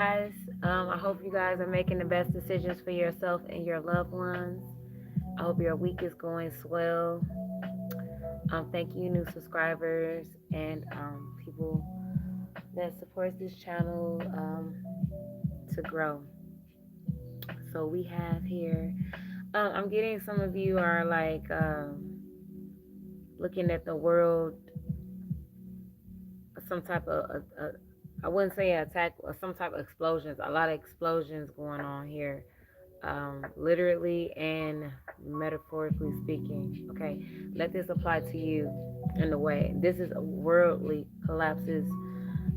Guys, I hope you guys are making the best decisions for yourself and your loved ones. I hope your week is going swell. Thank you, new subscribers and people that support this channel to grow. So we have here. I'm getting some of you are like looking at the world, some type of I wouldn't say attack or some type of explosions. A lot of explosions going on here, literally and metaphorically speaking. Okay, let this apply to you in a way. This is worldly collapses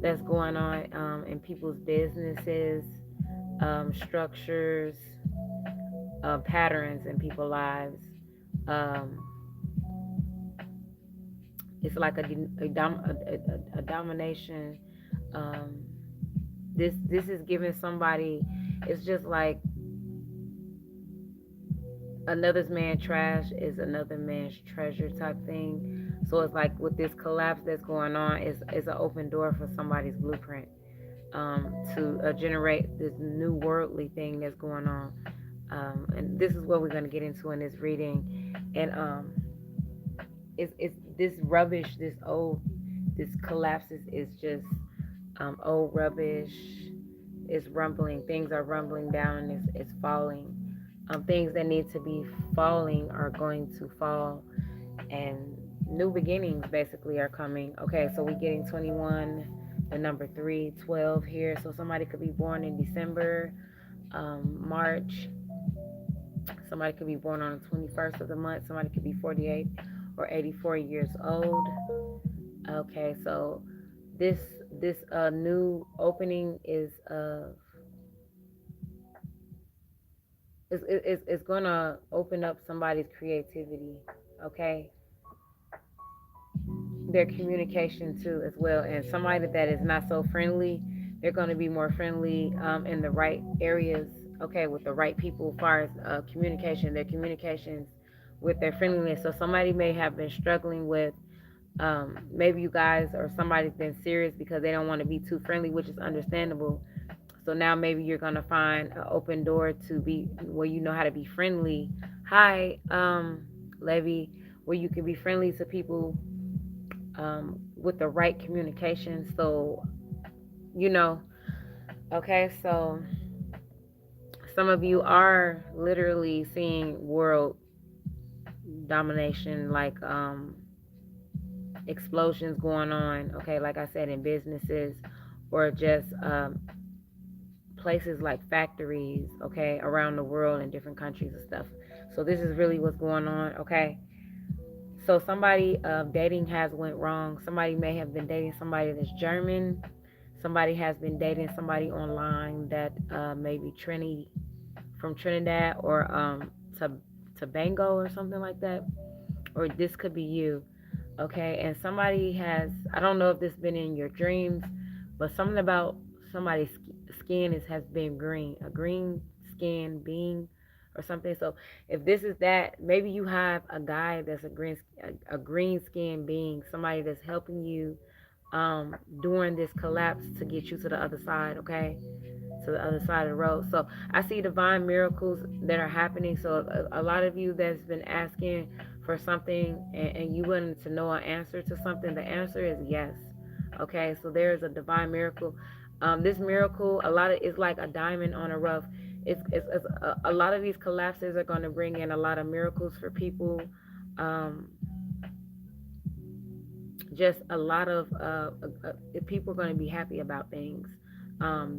that's going on in people's businesses, structures, patterns in people's lives. Um, it's like a domination. Um, this is giving somebody. It's just like another man's trash is another man's treasure type thing. So it's like with this collapse that's going on, is an open door for somebody's blueprint to generate this new worldly thing that's going on. And this is what we're going to get into in this reading. And it's this rubbish, this collapses is just old rubbish. It's rumbling. Things are rumbling down and it's falling. Things that need to be falling are going to fall, and new beginnings basically are coming. Okay, so we're getting 21, the number 3, 12 here. So somebody could be born in December, March. Somebody could be born on the 21st of the month. Somebody could be 48 or 84 years old. Okay, so this this new opening is gonna open up somebody's creativity. Okay, their communication too as well, and somebody that is not so friendly, they're going to be more friendly in the right areas. Okay, with the right people as far as communication, their communications with their friendliness. So somebody may have been struggling with maybe you guys or somebody's been serious because they don't want to be too friendly, which is understandable. So now maybe you're going to find an open door to be where you know how to be friendly. Hi, Levy, where you can be friendly to people with the right communication. So, you know, okay, so some of you are literally seeing world domination, like explosions going on, okay, like I said, in businesses or just places like factories, okay, around the world in different countries and stuff. So this is really what's going on, okay. So somebody dating has went wrong. Somebody may have been dating somebody that's German. Somebody has been dating somebody online that may be from Trinidad or Tobago or something like that. Or this could be you, okay? And somebody has, I don't know if this has been in your dreams, but something about somebody's skin has been green, a green skin being or something. So if this is that, maybe you have a guy that's a green skin being, somebody that's helping you during this collapse to get you to the other side, okay? To the other side of the road. So I see divine miracles that are happening. So a lot of you that's been asking for something and you wanted to know an answer to something, the answer is yes. Okay, so there is a divine miracle. This miracle, a lot of it's like a diamond on a rough. It's a lot of these collapses are going to bring in a lot of miracles for people. Um, just a lot of people are going to be happy about things.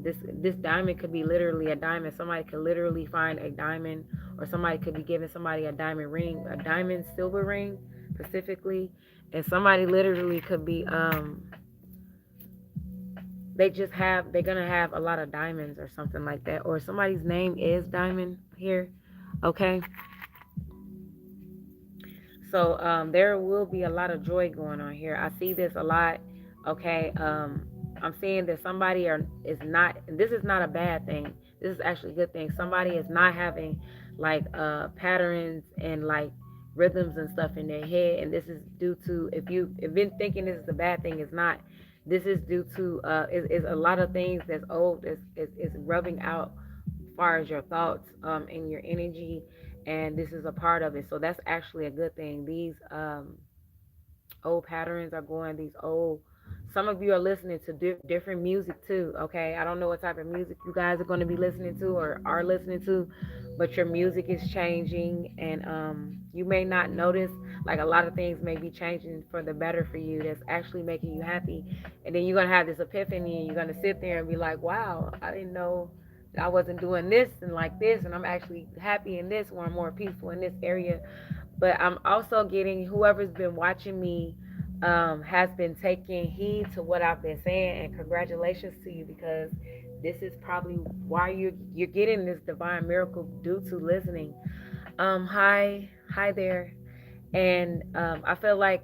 This diamond could be literally a diamond. Somebody could literally find a diamond, or somebody could be giving somebody a diamond ring, a diamond silver ring specifically, and somebody literally could be they're gonna have a lot of diamonds or something like that, or somebody's name is Diamond here. Okay, so there will be a lot of joy going on here. I see this a lot. Okay, I'm seeing that somebody is not. This is not a bad thing. This is actually a good thing. Somebody is not having like patterns and like rhythms and stuff in their head, and this is due to if you've been thinking this is a bad thing, it's not. This is due to is a lot of things that's old is rubbing out as far as your thoughts and your energy, and this is a part of it. So that's actually a good thing. These old patterns are going, these old, some of you are listening to different music too. Okay, I don't know what type of music you guys are going to be listening to or are listening to, but your music is changing, and you may not notice, like a lot of things may be changing for the better for you, that's actually making you happy. And then you're going to have this epiphany, and you're going to sit there and be like, wow, I didn't know that I wasn't doing this and like this, and I'm actually happy in this, or I'm more peaceful in this area. But I'm also getting, whoever's been watching me has been taking heed to what I've been saying, and congratulations to you, because this is probably why you're getting this divine miracle due to listening. Hi there, and I feel like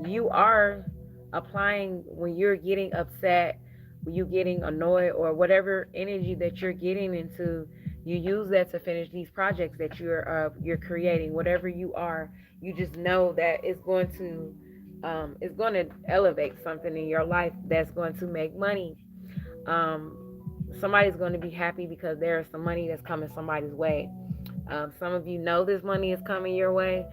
you are applying when you're getting upset, when you're getting annoyed, or whatever energy that you're getting into, you use that to finish these projects that you're creating. Whatever you are, you just know that it's going to elevate something in your life that's going to make money. Um, Somebody's going to be happy because there is some money that's coming somebody's way. Some of you know this money is coming your way,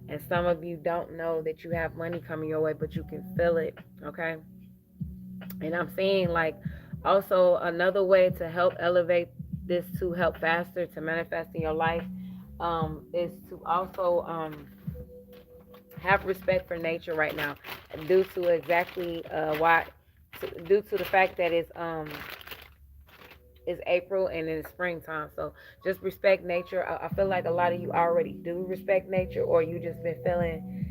and some of you don't know that you have money coming your way, but you can feel it. Okay. And I'm seeing, like, also another way to help elevate this, to help faster to manifest in your life, is to also have respect for nature right now, due to exactly due to the fact that it's April and it's springtime. So just respect nature. I feel like a lot of you already do respect nature, or you just been feeling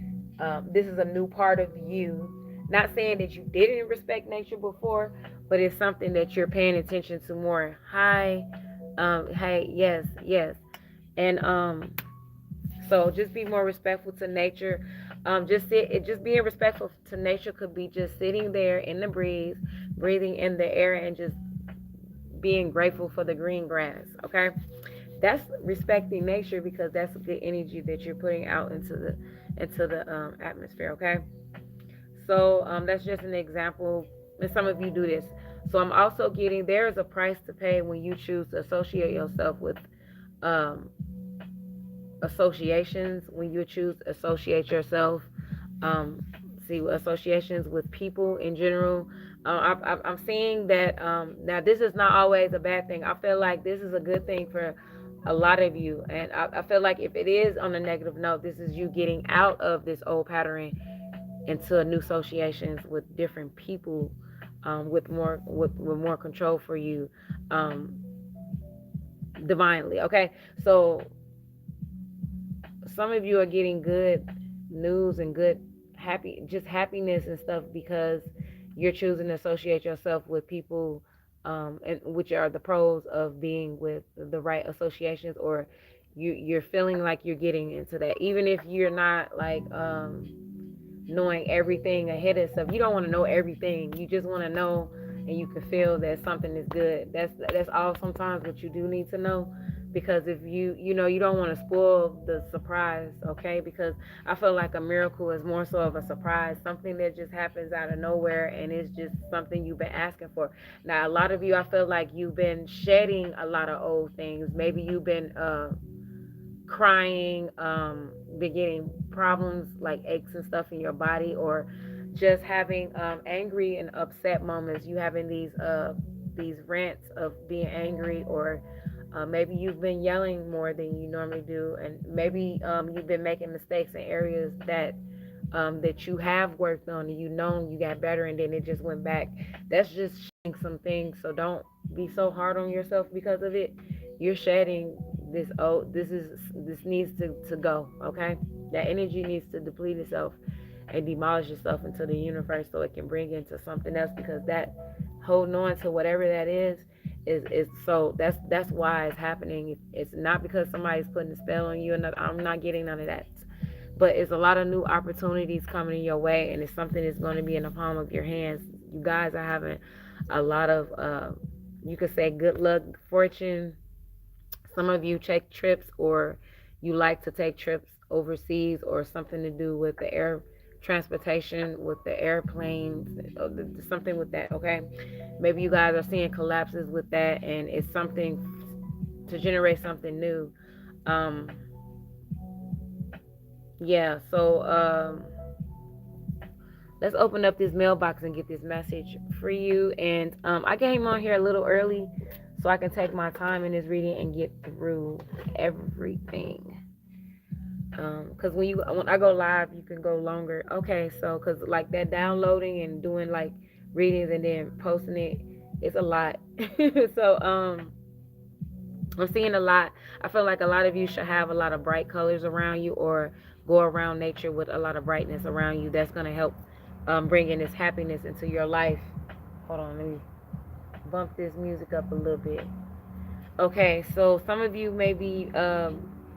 this is a new part of you. Not saying that you didn't respect nature before, but it's something that you're paying attention to more. Hi, hey, yes, yes, and so just be more respectful to nature. Just being respectful to nature could be just sitting there in the breeze, breathing in the air, and just being grateful for the green grass. Okay, that's respecting nature, because that's good energy that you're putting out into the atmosphere. Okay, so that's just an example, and some of you do this. So I'm also getting, there is a price to pay when you choose to associate yourself with um, associations, when you choose to associate yourself, um, see, associations with people in general. I'm seeing that now this is not always a bad thing. I feel like this is a good thing for a lot of you, and I feel like if it is on a negative note, this is you getting out of this old pattern into new associations with different people, with more control for you, um, divinely. Okay, so some of you are getting good news and good happiness and stuff, because you're choosing to associate yourself with people, and which are the pros of being with the right associations, or you're feeling like you're getting into that, even if you're not like knowing everything ahead of stuff. You don't want to know everything. You just want to know, and you can feel that something is good. That's all sometimes what you do need to know, because if you know, you don't want to spoil the surprise. Okay, because I feel like a miracle is more so of a surprise, something that just happens out of nowhere, and it's just something you've been asking for. Now, a lot of you, I feel like you've been shedding a lot of old things. Maybe you've been crying, beginning problems like aches and stuff in your body, or just having angry and upset moments. You having these rants of being angry, or maybe you've been yelling more than you normally do, and maybe you've been making mistakes in areas that you have worked on, and you know you got better, and then it just went back. That's just shedding some things. So don't be so hard on yourself because of it. You're shedding this. Oh, this needs to go. Okay, that energy needs to deplete itself and demolish itself into the universe, so it can bring into something else, because that holding on to whatever that is so that's why it's happening. It's not because somebody's putting a spell on you, and I'm not getting none of that, but it's a lot of new opportunities coming in your way, and it's something that's going to be in the palm of your hands. You guys are having a lot of you could say good luck, fortune. Some of you take trips, or you like to take trips overseas, or something to do with the transportation with the airplanes, something with that, okay? Maybe you guys are seeing collapses with that, and it's something to generate something new. Um, yeah, so let's open up this mailbox and get this message for you. And I came on here a little early so I can take my time in this reading and get through everything. Because when I go live, you can go longer. Okay, so because like that downloading and doing like readings and then posting it, it's a lot. So I'm seeing a lot. I feel like a lot of you should have a lot of bright colors around you, or go around nature with a lot of brightness around you. That's gonna help bring in this happiness into your life. Hold on, let me bump this music up a little bit. Okay, so some of you maybe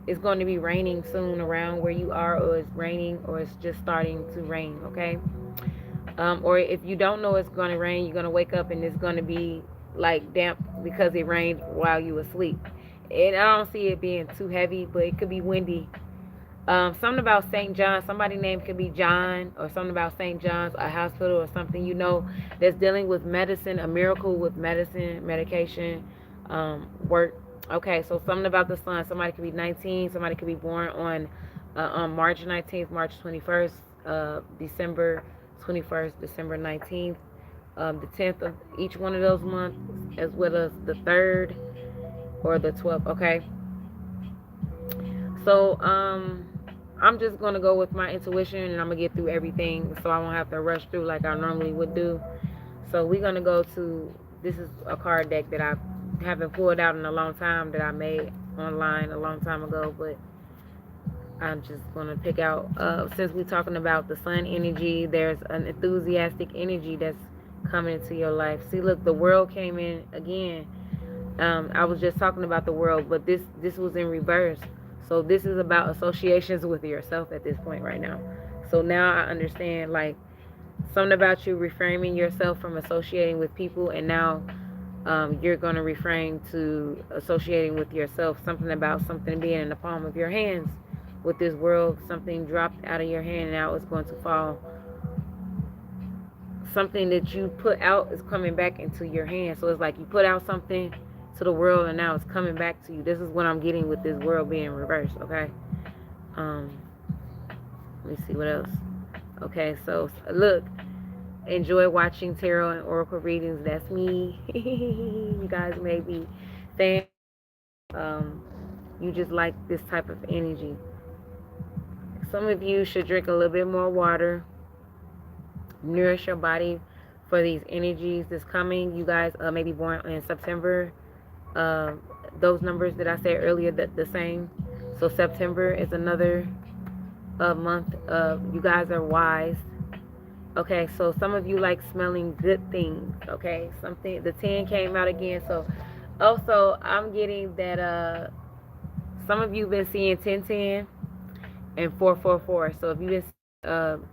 it's going to be raining soon around where you are, or it's raining, or it's just starting to rain. Okay, or if you don't know it's going to rain, you're going to wake up and it's going to be like damp because it rained while you were asleep. And I don't see it being too heavy, but it could be windy. Something about St. John, somebody name could be John, or something about St. John's, a hospital or something, that's dealing with medicine, a miracle with medicine, medication, work. Okay, so something about the sun. Somebody could be 19, somebody could be born on March 19th, March 21st, December 21st, December 19th, the 10th of each one of those months, as well as the 3rd or the 12th, okay? So, I'm just gonna go with my intuition, and I'm gonna get through everything, so I won't have to rush through like I normally would do. So we're gonna go to, this is a card deck that I haven't pulled out in a long time, that I made online a long time ago, but I'm just gonna pick out. Since we're talking about the sun energy, there's an enthusiastic energy that's coming into your life. See, look, the world came in again. I was just talking about the world, but this was in reverse. So this is about associations with yourself at this point right now. So now I understand, like, something about you reframing yourself from associating with people, and now you're going to refrain to associating with yourself. Something about something being in the palm of your hands with this world. Something dropped out of your hand and now it's going to fall. Something that you put out is coming back into your hand. So it's like you put out something to the world and now it's coming back to you. This is what I'm getting with this world being reversed, okay? Let me see what else. Okay, so look, enjoy watching tarot and oracle readings. That's me. You guys may be fans. You just like this type of energy. Some of you should drink a little bit more water. Nourish your body for these energies that's coming. You guys may be born in September. Those numbers that I said earlier, the same. So September is another month. You guys are wise. Okay, so some of you like smelling good things. Okay, something, the 10 came out again. So also I'm getting that some of you been seeing 1010 and 444. So if you've been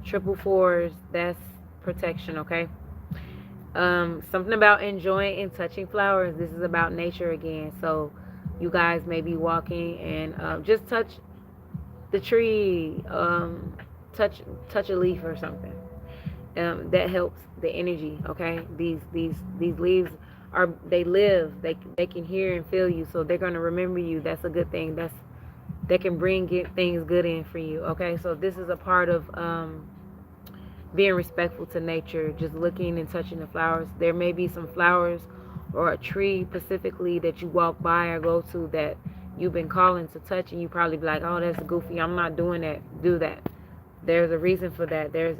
triple fours, that's protection. Okay. Something about enjoying and touching flowers. This is about nature again. So you guys may be walking and just touch the tree, touch a leaf or something. That helps the energy. Okay, these leaves they live. They can hear and feel you, so they're gonna remember you. That's a good thing. They can bring things good in for you. Okay, so this is a part of being respectful to nature, just looking and touching the flowers. There may be some flowers or a tree specifically that you walk by or go to that you've been calling to touch, and you probably be like, oh, that's goofy, I'm not doing that. Do that. There's a reason for that. There's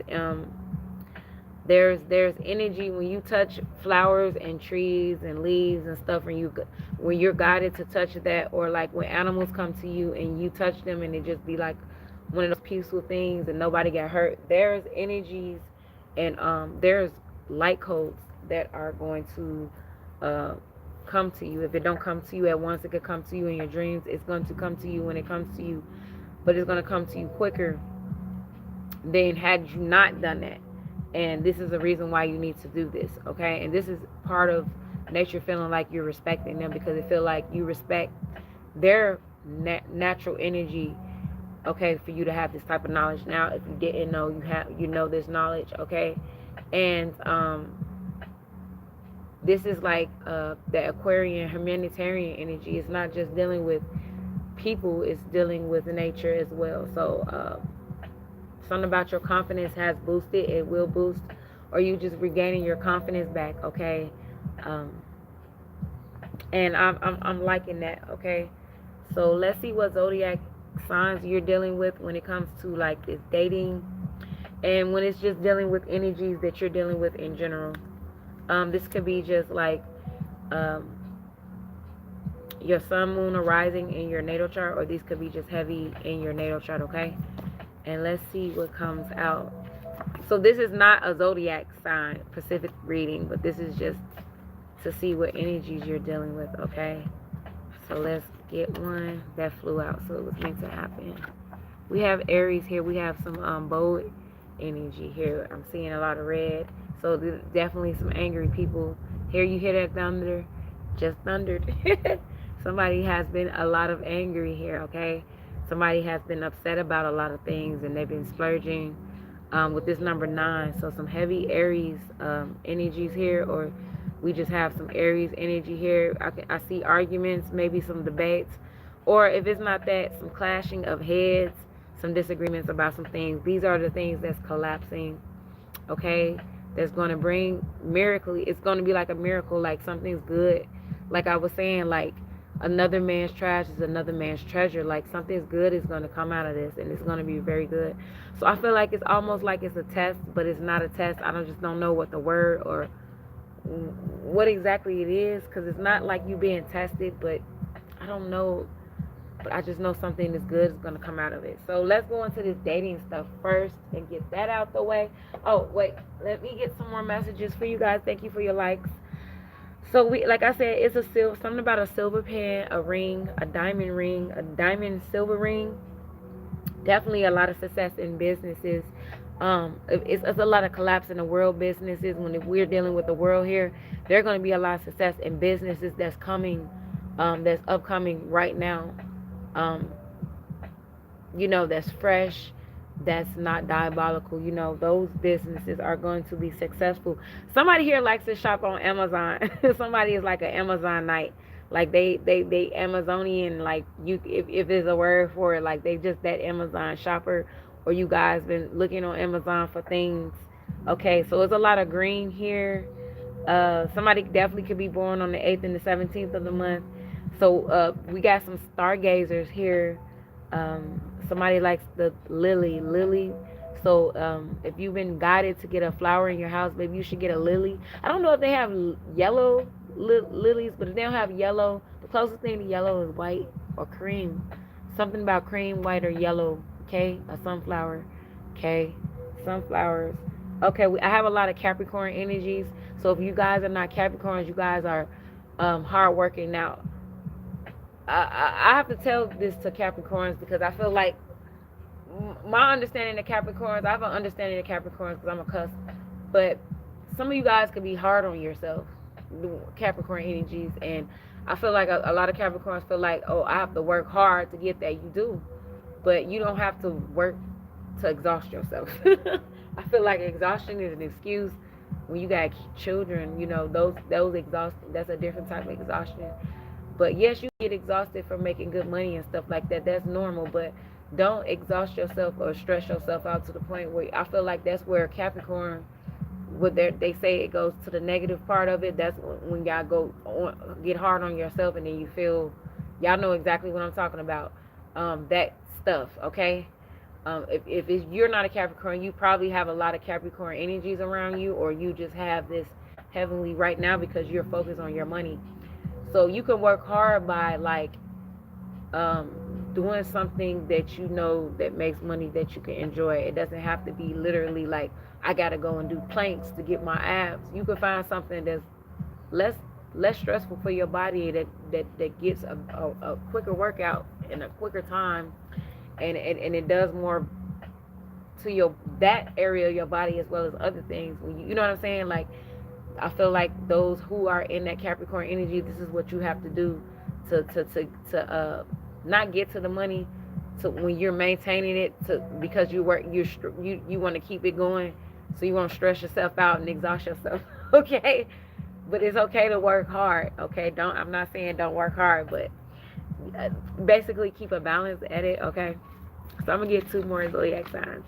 energy when you touch flowers and trees and leaves and stuff, and when you're guided to touch that, or like when animals come to you and you touch them and it just be like one of those peaceful things and nobody got hurt. There's energies and there's light codes that are going to come to you. If it don't come to you at once, it could come to you in your dreams. It's going to come to you when it comes to you, but it's going to come to you quicker than had you not done that. And this is the reason why you need to do this, okay? And this is part of nature feeling like you're respecting them, because they feel like you respect their natural energy okay, for you to have this type of knowledge. Now if you didn't know, you know this knowledge, okay? And this is like the Aquarian humanitarian energy. It's not just dealing with people, it's dealing with nature as well. So something about your confidence has boosted, it will boost, or you just regaining your confidence back, okay? um, and I'm liking that, okay? So let's see what zodiac signs you're dealing with when it comes to like this dating, and when it's just dealing with energies that you're dealing with in general. This could be just like um, your sun, moon, or rising in your natal chart, or these could be just heavy in your natal chart, okay? And let's see what comes out. So this is not a zodiac sign specific reading, but this is just to see what energies you're dealing with, okay? So let's get one that flew out, so it was meant to happen. We have Aries here. We have some bold energy here. I'm seeing a lot of red. So there's definitely some angry people. Here you hear that thunder? Just thundered. Somebody has been a lot of angry here, okay? Somebody has been upset about a lot of things, and they've been splurging with this number 9. So some heavy Aries energies here, or we just have some Aries energy here. I see arguments, maybe some debates, or if it's not that, some clashing of heads, some disagreements about some things. These are the things that's collapsing, okay? That's going to bring miracle. It's going to be like a miracle, like something's good. Like I was saying, like another man's trash is another man's treasure. Like something's good is going to come out of this, and it's going to be very good. So I feel like it's almost like it's a test, but it's not a test. I just don't know what the word or what exactly it is, because it's not like you being tested, but I don't know. But I just know something is good is going to come out of it. So let's go into this dating stuff first and get that out the way. Oh, wait. Let me get some more messages for you guys. Thank you for your likes. So like I said, it's something about a silver pen, a ring, a diamond silver ring. Definitely a lot of success in businesses. It's a lot of collapse in the world businesses. When we're dealing with the world here, there's going to be a lot of success in businesses that's coming, that's upcoming right now. That's fresh, that's not diabolical. Those businesses are going to be successful. Somebody here likes to shop on Amazon. Somebody is like an Amazonite. Like they Amazonian, like if there's a word for it, like they just that Amazon shopper, or you guys been looking on Amazon for things. Okay, so it's a lot of green here. Somebody definitely could be born on the 8th and the 17th of the month. So we got some stargazers here. Somebody likes the lily. So if you've been guided to get a flower in your house, maybe you should get a lily. I don't know if they have yellow lilies, but if they don't have yellow, the closest thing to yellow is white or cream. Something about cream, white, or yellow. Okay, a sunflower. Okay, sunflowers. Okay, I have a lot of Capricorn energies. So if you guys are not Capricorns, you guys are hard working. Now I have to tell this to Capricorns, because I feel like my understanding of Capricorns, I have an understanding of Capricorns because I'm a cusp, but some of you guys could be hard on yourself, Capricorn energies, and I feel like a lot of Capricorns feel like, oh, I have to work hard to get that. You do, but you don't have to work to exhaust yourself. I feel like exhaustion is an excuse when you got children. Those exhaustion, that's a different type of exhaustion. But yes, you get exhausted from making good money and stuff like that. That's normal, but don't exhaust yourself or stress yourself out to the point where I feel like that's where Capricorn, they say it goes to the negative part of it. That's when y'all get hard on yourself, and then you feel, y'all know exactly what I'm talking about. That stuff, okay? If you're not a Capricorn, you probably have a lot of Capricorn energies around you, or you just have this heavenly right now because you're focused on your money. So you can work hard by doing something that that makes money that you can enjoy. It doesn't have to be literally like, I gotta go and do planks to get my abs. You can find something that's less stressful for your body, that gets a quicker workout in a quicker time, and it does more to that area of your body as well as other things. You know what I'm saying? Like, I feel like those who are in that Capricorn energy, this is what you have to do to not get to the money, to when you're maintaining it to because you work you want to keep it going, so you won't stress yourself out and exhaust yourself. Okay, but it's okay to work hard. Okay, don't I'm not saying don't work hard, but basically keep a balance at it. Okay, so I'm gonna get two more zodiac signs.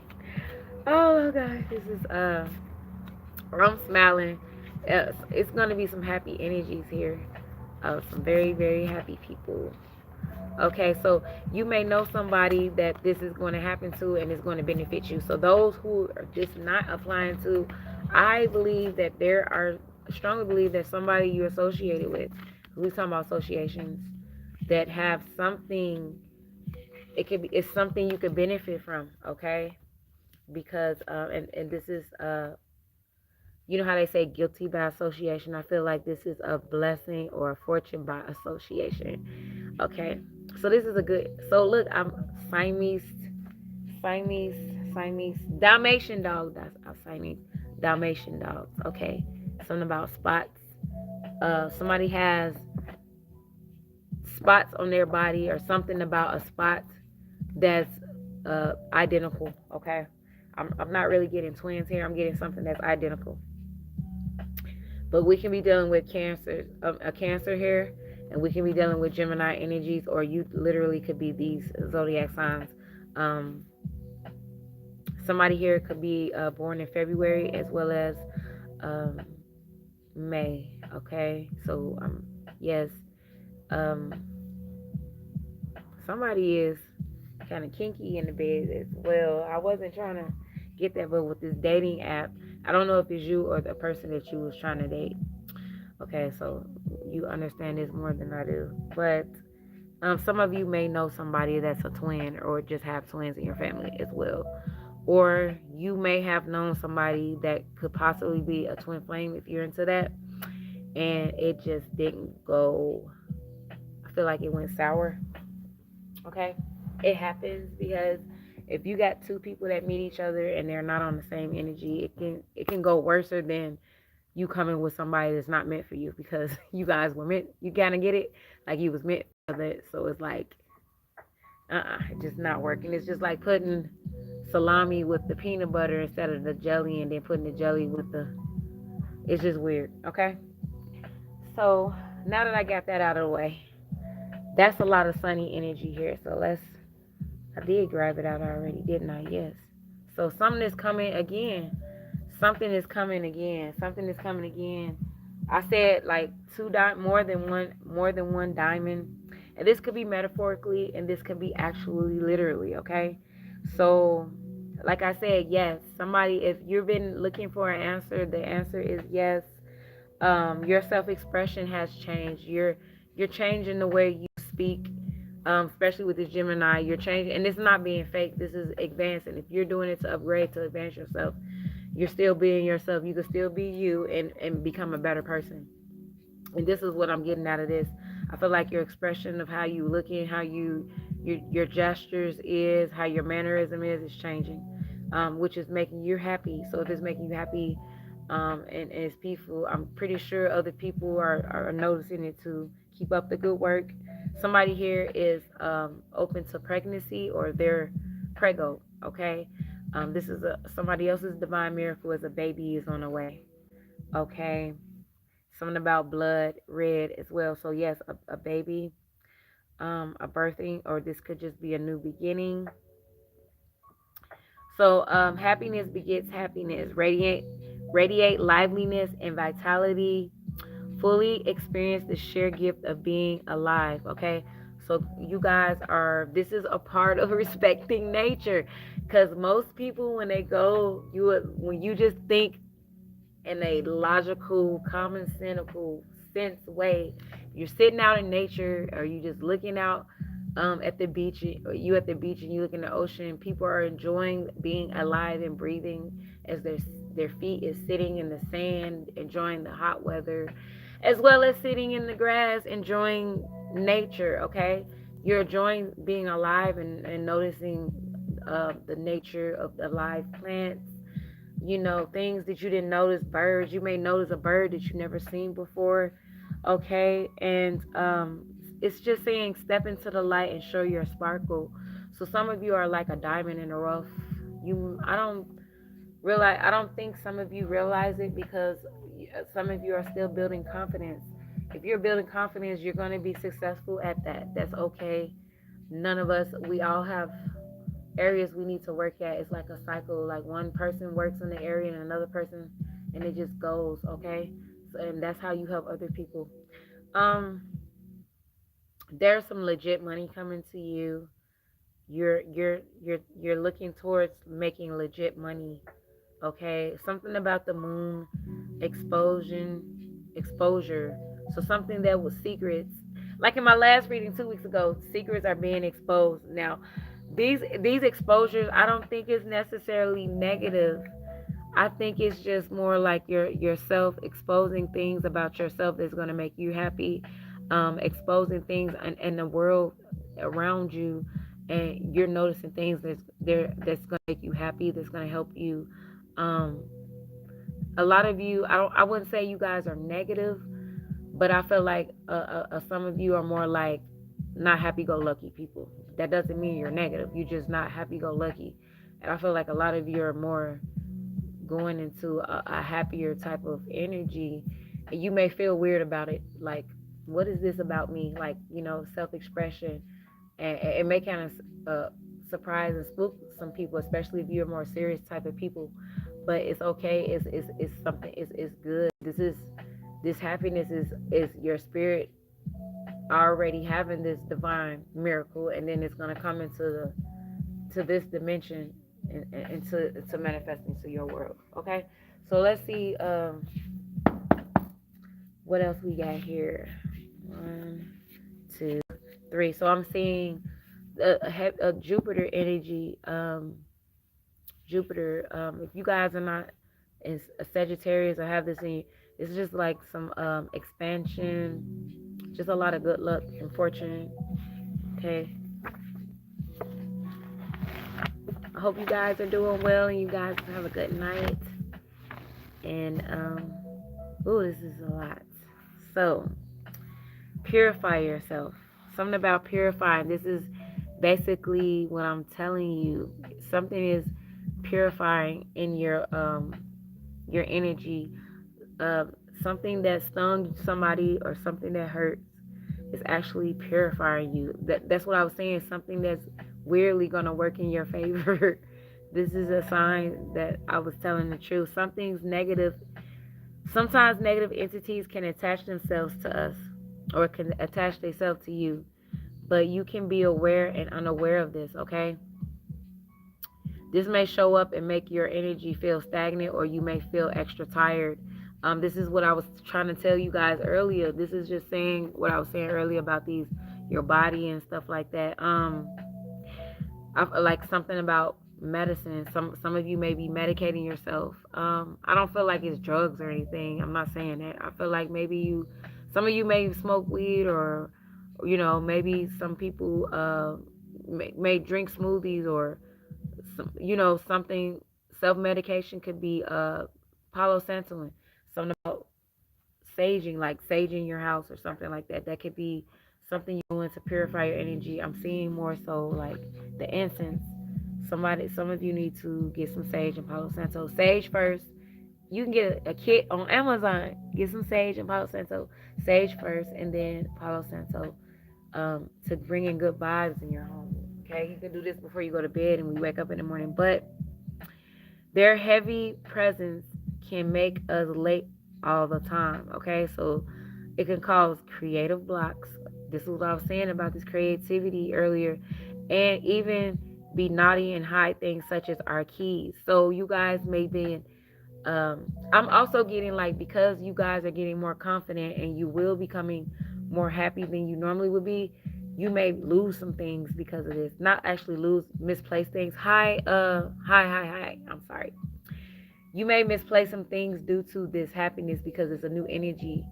Oh gosh, this is I'm smiling. It's gonna be some happy energies here. Some very very happy people. Okay, so you may know somebody that this is going to happen to and it's going to benefit you. So those who are just not applying to, I believe that there are, strongly believe that somebody you're associated with, we're talking about associations that have something, it could be, it's something you could benefit from, okay? Because, and this is, you know how they say guilty by association? I feel like this is a blessing or a fortune by association. Okay. So this is a good, so look, I'm Siamese, Siamese, Siamese, Dalmatian dog. That's Siamese, Dalmatian dogs. Okay. Something about spots. Somebody has spots on their body or something about a spot that's identical. Okay. I'm not really getting twins here. I'm getting something that's identical. But we can be dealing with cancer, a cancer here, and we can be dealing with Gemini energies, or you literally could be these zodiac signs. Um, Somebody here could be born in February as well as um, May. Okay, so yes, um, somebody is kind of kinky in the bed as well. I wasn't trying to get that, but with this dating app, I don't know if it's you or the person that you was trying to date. Okay, so you understand this more than I do. But some of you may know somebody that's a twin or just have twins in your family as well. Or you may have known somebody that could possibly be a twin flame if you're into that. And it just didn't go, I feel like it went sour. Okay? It happens because if you got two people that meet each other and they're not on the same energy, it can go worse than you coming with somebody that's not meant for you, because you guys were meant, you kind of get it, like you was meant for that. So it's like it's just not working. It's just like putting salami with the peanut butter instead of the jelly, and then putting the jelly with the, it's just weird. Okay, so now that I got that out of the way, that's a lot of sunny energy here. So I did grab it out already, didn't I? Yes. So something is coming again. Something is coming again. Something is coming again. I said like more than one diamond. And this could be metaphorically and this could be actually literally, okay? So like I said, yes. Somebody, if you've been looking for an answer, the answer is yes. Your self-expression has changed. You're changing the way you speak, especially with this Gemini. You're changing, and it's not being fake. This is advancing. If you're doing it to upgrade, to advance yourself, you're still being yourself. You can still be you and become a better person. And this is what I'm getting out of this. I feel like your expression of how you looking, how your gestures is, how your mannerism is changing, which is making you happy. So if it's making you happy, and it's peaceful, I'm pretty sure other people are noticing it too. Keep up the good work. Somebody here is open to pregnancy, or they're preggo. Okay, this is somebody else's divine miracle, as a baby is on the way. Okay, something about blood red as well. So yes, a baby, a birthing, or this could just be a new beginning. So happiness begets happiness. Radiate liveliness and vitality. Fully experience the sheer gift of being alive. Okay, so you guys are, this is a part of respecting nature, because most people, when they go, when you just think in a logical, common sense way. You're sitting out in nature, or you just looking out at the beach, or you at the beach and you look in the ocean. People are enjoying being alive and breathing as their feet is sitting in the sand, enjoying the hot weather, as well as sitting in the grass, enjoying nature. Okay, you're enjoying being alive and noticing the nature of the live plants, things that you didn't notice. Birds, you may notice a bird that you never seen before. Okay, and it's just saying step into the light and show your sparkle. So some of you are like a diamond in the rough. I don't think some of you realize it because some of you are still building confidence. If you're building confidence, you're going to be successful at that. That's okay. None of us, we all have areas we need to work at. It's like a cycle. Like one person works in the area and another person, and it just goes, okay? So, and that's how you help other people. Um, there's some legit money coming to you. You're looking towards making legit money. Okay, something about the moon, exposure. So something that was secrets. Like in my last reading 2 weeks ago, secrets are being exposed. Now, these exposures, I don't think is necessarily negative. I think it's just more like yourself exposing things about yourself that's going to make you happy, exposing things in the world around you, and you're noticing things that's going to make you happy, that's going to help you. Um, a lot of you, I wouldn't say you guys are negative, but I feel like some of you are more like not happy-go-lucky people. That doesn't mean you're negative. You're just not happy-go-lucky. And I feel like a lot of you are more going into a happier type of energy, and you may feel weird about it, like, what is this about me, like, self-expression, and it may kind of surprise and spook some people, especially if you're more serious type of people. But it's okay. It's something. It's good. This happiness is your spirit already having this divine miracle, and then it's going to come into to this dimension, and to manifest into your world. Okay, so let's see what else we got here. 1, 2, 3. So I'm seeing a Jupiter energy. Jupiter. If you guys are not in a Sagittarius or have this in you, it's just like some expansion, just a lot of good luck and fortune. Okay. I hope you guys are doing well and you guys have a good night. And this is a lot. So, purify yourself. Something about purifying. This is basically what I'm telling you. Something is purifying in your energy. Something that stung somebody or something that hurts is actually purifying you. That's what I was saying. Something that's weirdly gonna work in your favor. This is a sign that I was telling the truth. Something's negative. Sometimes negative entities can attach themselves to us or can attach themselves to you, but you can be aware and unaware of this, okay? This may show up and make your energy feel stagnant, or you may feel extra tired. This is what I was trying to tell you guys earlier. This is just saying what I was saying earlier about your body and stuff like that. I like something about medicine. Some of you may be medicating yourself. I don't feel like it's drugs or anything. I'm not saying that. I feel like maybe some of you may smoke weed, or maybe some people may drink smoothies, or something. Self-medication could be Palo Santorin. Something about saging, like saging your house or something like that. That could be something you're doing to purify your energy. I'm seeing more so like the incense. Some of you need to get some sage and Palo Santo. Sage first. You can get a kit on Amazon. Get some sage and Palo Santo. Sage first, and then Palo Santo, to bring in good vibes in your home. Okay, you can do this before you go to bed and we wake up in the morning. But their heavy presence can make us late all the time. Okay, so it can cause creative blocks. This is what I was saying about this creativity earlier, and even be naughty and hide things such as our keys. So you guys may be I'm also getting, like, because you guys are getting more confident and you will becoming more happy than you normally would be, you may lose some things because of this. Not actually lose, misplace things. Hi. I'm sorry. You may misplace some things due to this happiness because it's a new energy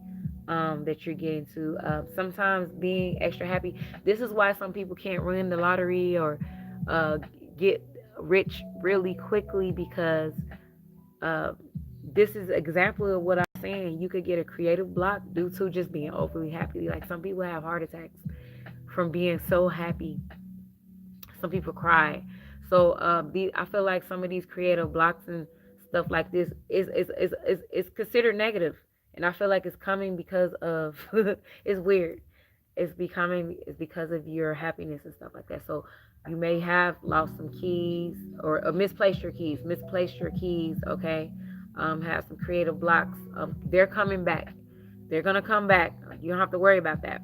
that you're getting to. Sometimes being extra happy. This is why some people can't win the lottery or get rich really quickly, because this is an example of what I'm saying. You could get a creative block due to just being overly happy. Like some people have heart attacks from being so happy. Some people cry. So I feel like some of these creative blocks and stuff like this is considered negative, and I feel like it's coming because of it's weird. It's because of your happiness and stuff like that. So you may have lost some keys or misplaced your keys. Okay, have some creative blocks. They're coming back. They're gonna come back. You don't have to worry about that.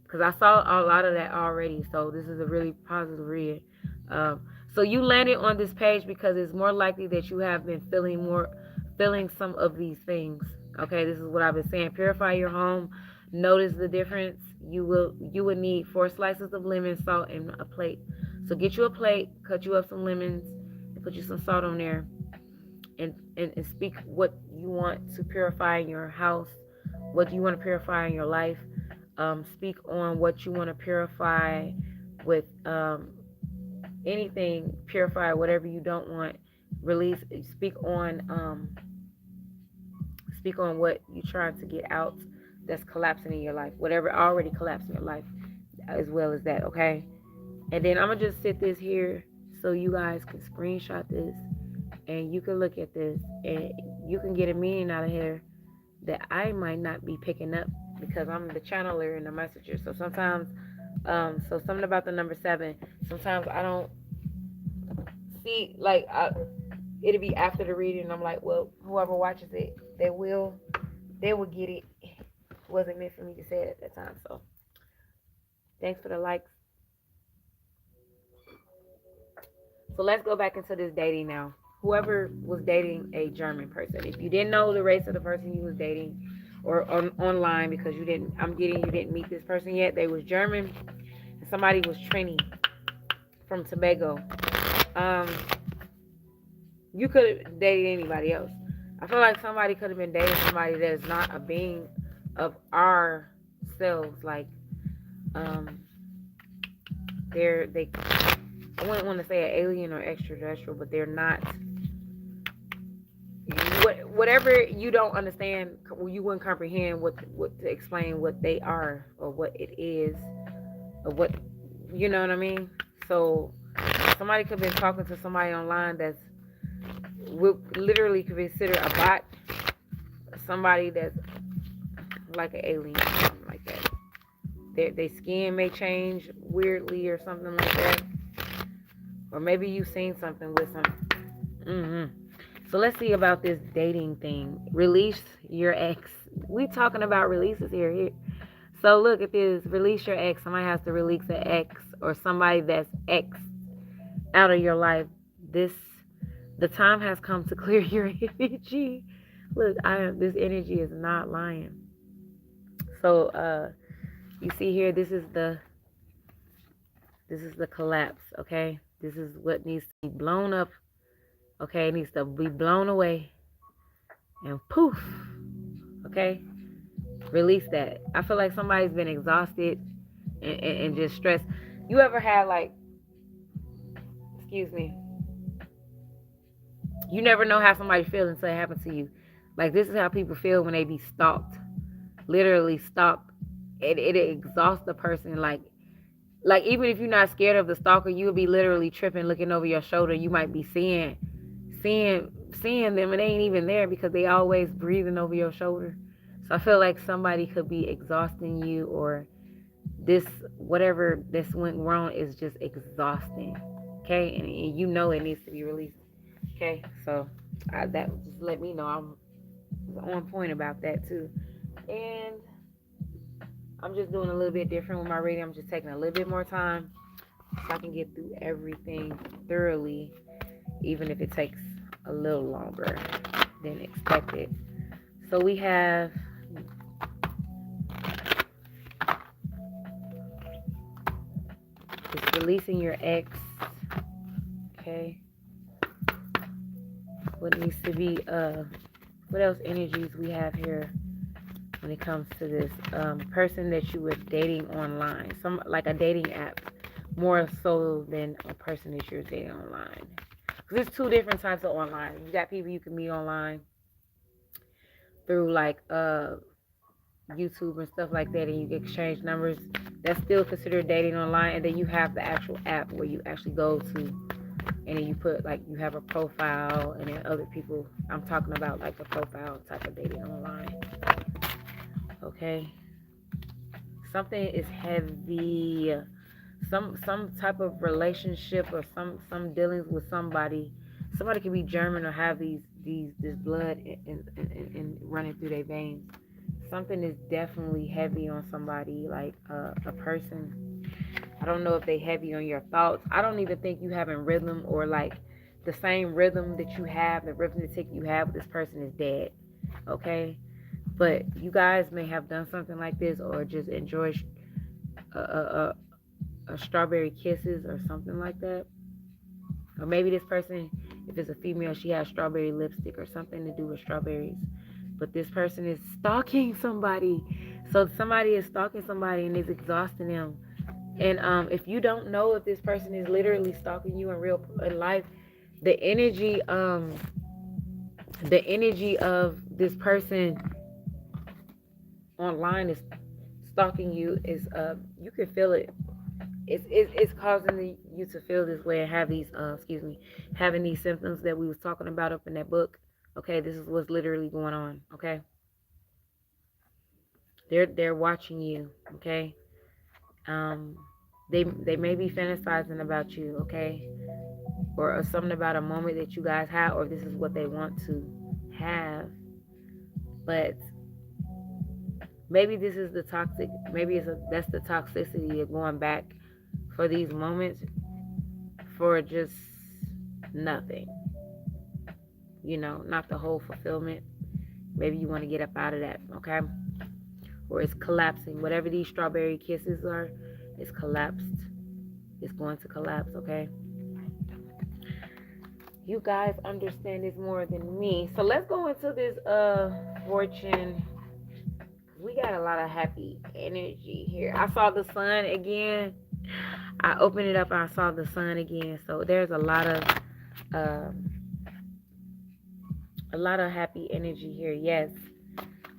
Because I saw a lot of that already. So this is a really positive read. So you landed on this page because it's more likely that you have been feeling some of these things. Okay, this is what I've been saying. Purify your home. Notice the difference. You will need 4 slices of lemon, salt, and a plate. So get you a plate, cut you up some lemons, and put you some salt on there, and speak what you want to purify in your house, what you want to purify in your life. Speak on what you want to purify with anything. Purify whatever you don't want. Release. Speak on what you're trying to get out that's collapsing in your life. Whatever already collapsed in your life, as well as that. Okay. And then I'm gonna just sit this here so you guys can screenshot this and you can look at this and you can get a meaning out of here that I might not be picking up because I'm the channeler and the messenger. So sometimes, so something about the number 7. Sometimes I don't see it'll be after the reading. And I'm like, well, whoever watches it, they will get it. It wasn't meant for me to say it at that time. So thanks for the likes. So let's go back into this dating now. Whoever was dating a German person, if you didn't know the race of the person you was dating, or online because you didn't meet this person yet, they was German, and somebody was Trini from Tobago. You could have dated anybody else. I feel like somebody could have been dating somebody that's not a being of ourselves. Like, they I wouldn't want to say an alien or extraterrestrial, but they're not. Whatever you don't understand, you wouldn't comprehend what to explain what they are or what it is or what, you know what I mean. So somebody could have been talking to somebody online that's literally could be considered a bot, somebody that's like an alien, something like that. Their skin may change weirdly or something like that, or maybe you've seen something with some. So let's see about this dating thing. Release your ex. We talking about releases here. So look at this. Release your ex. Somebody has to release an ex or somebody that's ex out of your life. The time has come to clear your energy. Look, this energy is not lying. So you see here, this is the collapse. Okay, this is what needs to be blown up. Okay, it needs to be blown away. And poof. Okay? Release that. I feel like somebody's been exhausted and just stressed. You ever had excuse me. You never know how somebody feels until it happens to you. Like, this is how people feel when they be stalked. Literally stalked. It exhausts the person. Like even if you're not scared of the stalker, you'll be literally tripping, looking over your shoulder. You might be seeing them and they ain't even there because they always breathing over your shoulder. So I feel like somebody could be exhausting you, or whatever this went wrong is just exhausting. Okay, and you know it needs to be released. Okay, so that just let me know I'm on point about that too. And I'm just doing a little bit different with my reading. I'm just taking a little bit more time so I can get through everything thoroughly, even if it takes a little longer than expected. So we have just releasing your ex. Okay. What needs to be what else energies we have here when it comes to this person that you were dating online, some like a dating app, more so than a person that you're dating online. There's 2 different types of online. You got people you can meet online through YouTube and stuff like that, and you exchange numbers. That's still considered dating online. And then you have the actual app where you actually go to, and then you put, like, you have a profile, and then other people. I'm talking about like the profile type of dating online. Okay, something is heavy. Some type of relationship, or some dealings with somebody. Somebody can be German or have this blood in running through their veins. Something is definitely heavy on somebody, like a person. I don't know if they heavy on your thoughts. I don't even think you having rhythm, or like the same rhythm that you have, the arithmetic you have with this person is dead. Okay, but you guys may have done something like this, or just enjoy strawberry kisses or something like that. Or maybe this person, if it's a female, she has strawberry lipstick or something to do with strawberries. But this person is stalking somebody. So somebody is stalking somebody and is exhausting them. And if you don't know if this person is literally stalking you in life, the energy of this person online is stalking you is you can feel it. It's causing you to feel this way and have these having these symptoms that we was talking about up in that book. Okay, this is what's literally going on. Okay, they're watching you. Okay, um, they may be fantasizing about you. Okay, or something about a moment that you guys had, or this is what they want to have. But maybe this is the toxic. Maybe that's the toxicity of going back for these moments for just nothing. Not the whole fulfillment. Maybe you want to get up out of that, okay? Or it's collapsing. Whatever these strawberry kisses are, it's collapsed. It's going to collapse, okay? You guys understand this more than me. So let's go into this fortune. We got a lot of happy energy here. I saw the sun again. I opened it up and I saw the sun again. So there's a lot of happy energy here. Yes,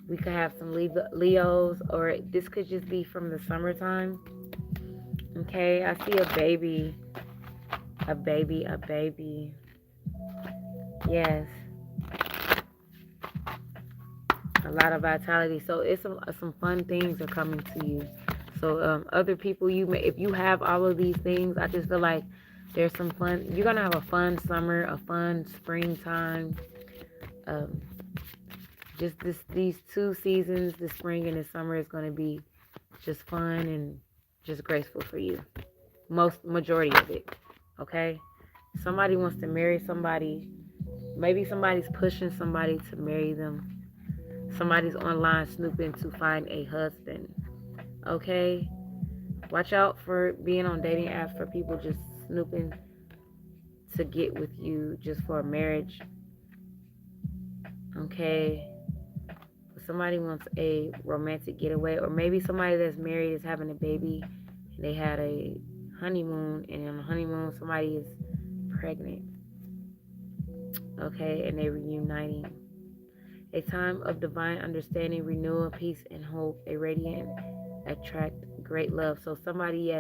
we could have some Leos, or this could just be from the summertime. Okay, I see a baby. Yes, a lot of vitality. So it's some fun things are coming to you. So other people, if you have all of these things, I just feel like there's some fun. You're gonna have a fun summer, a fun springtime. Just these 2 seasons, the spring and the summer, is gonna be just fun and just graceful for you. Majority of it. Okay. Somebody wants to marry somebody. Maybe somebody's pushing somebody to marry them. Somebody's online snooping to find a husband. Okay? Watch out for being on dating apps for people just snooping to get with you just for a marriage. Okay? Somebody wants a romantic getaway, or maybe somebody that's married is having a baby and they had a honeymoon, and on the honeymoon somebody is pregnant. Okay? And they're reuniting. A time of divine understanding, renewal, peace, and hope. A radiant, attract great love. So somebody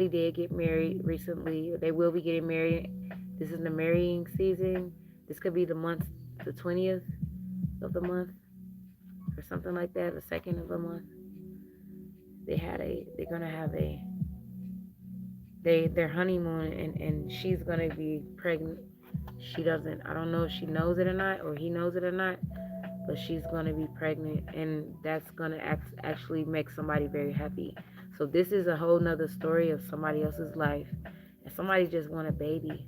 did get married recently. They will be getting married. This is the marrying season. This could be the 20th of the month, or something like that, the 2nd of the month. They're gonna have their honeymoon, and she's gonna be pregnant. I don't know if she knows it or not, or he knows it or not, but she's going to be pregnant, and that's going to actually make somebody very happy. So this is a whole nother story of somebody else's life, and somebody just want a baby,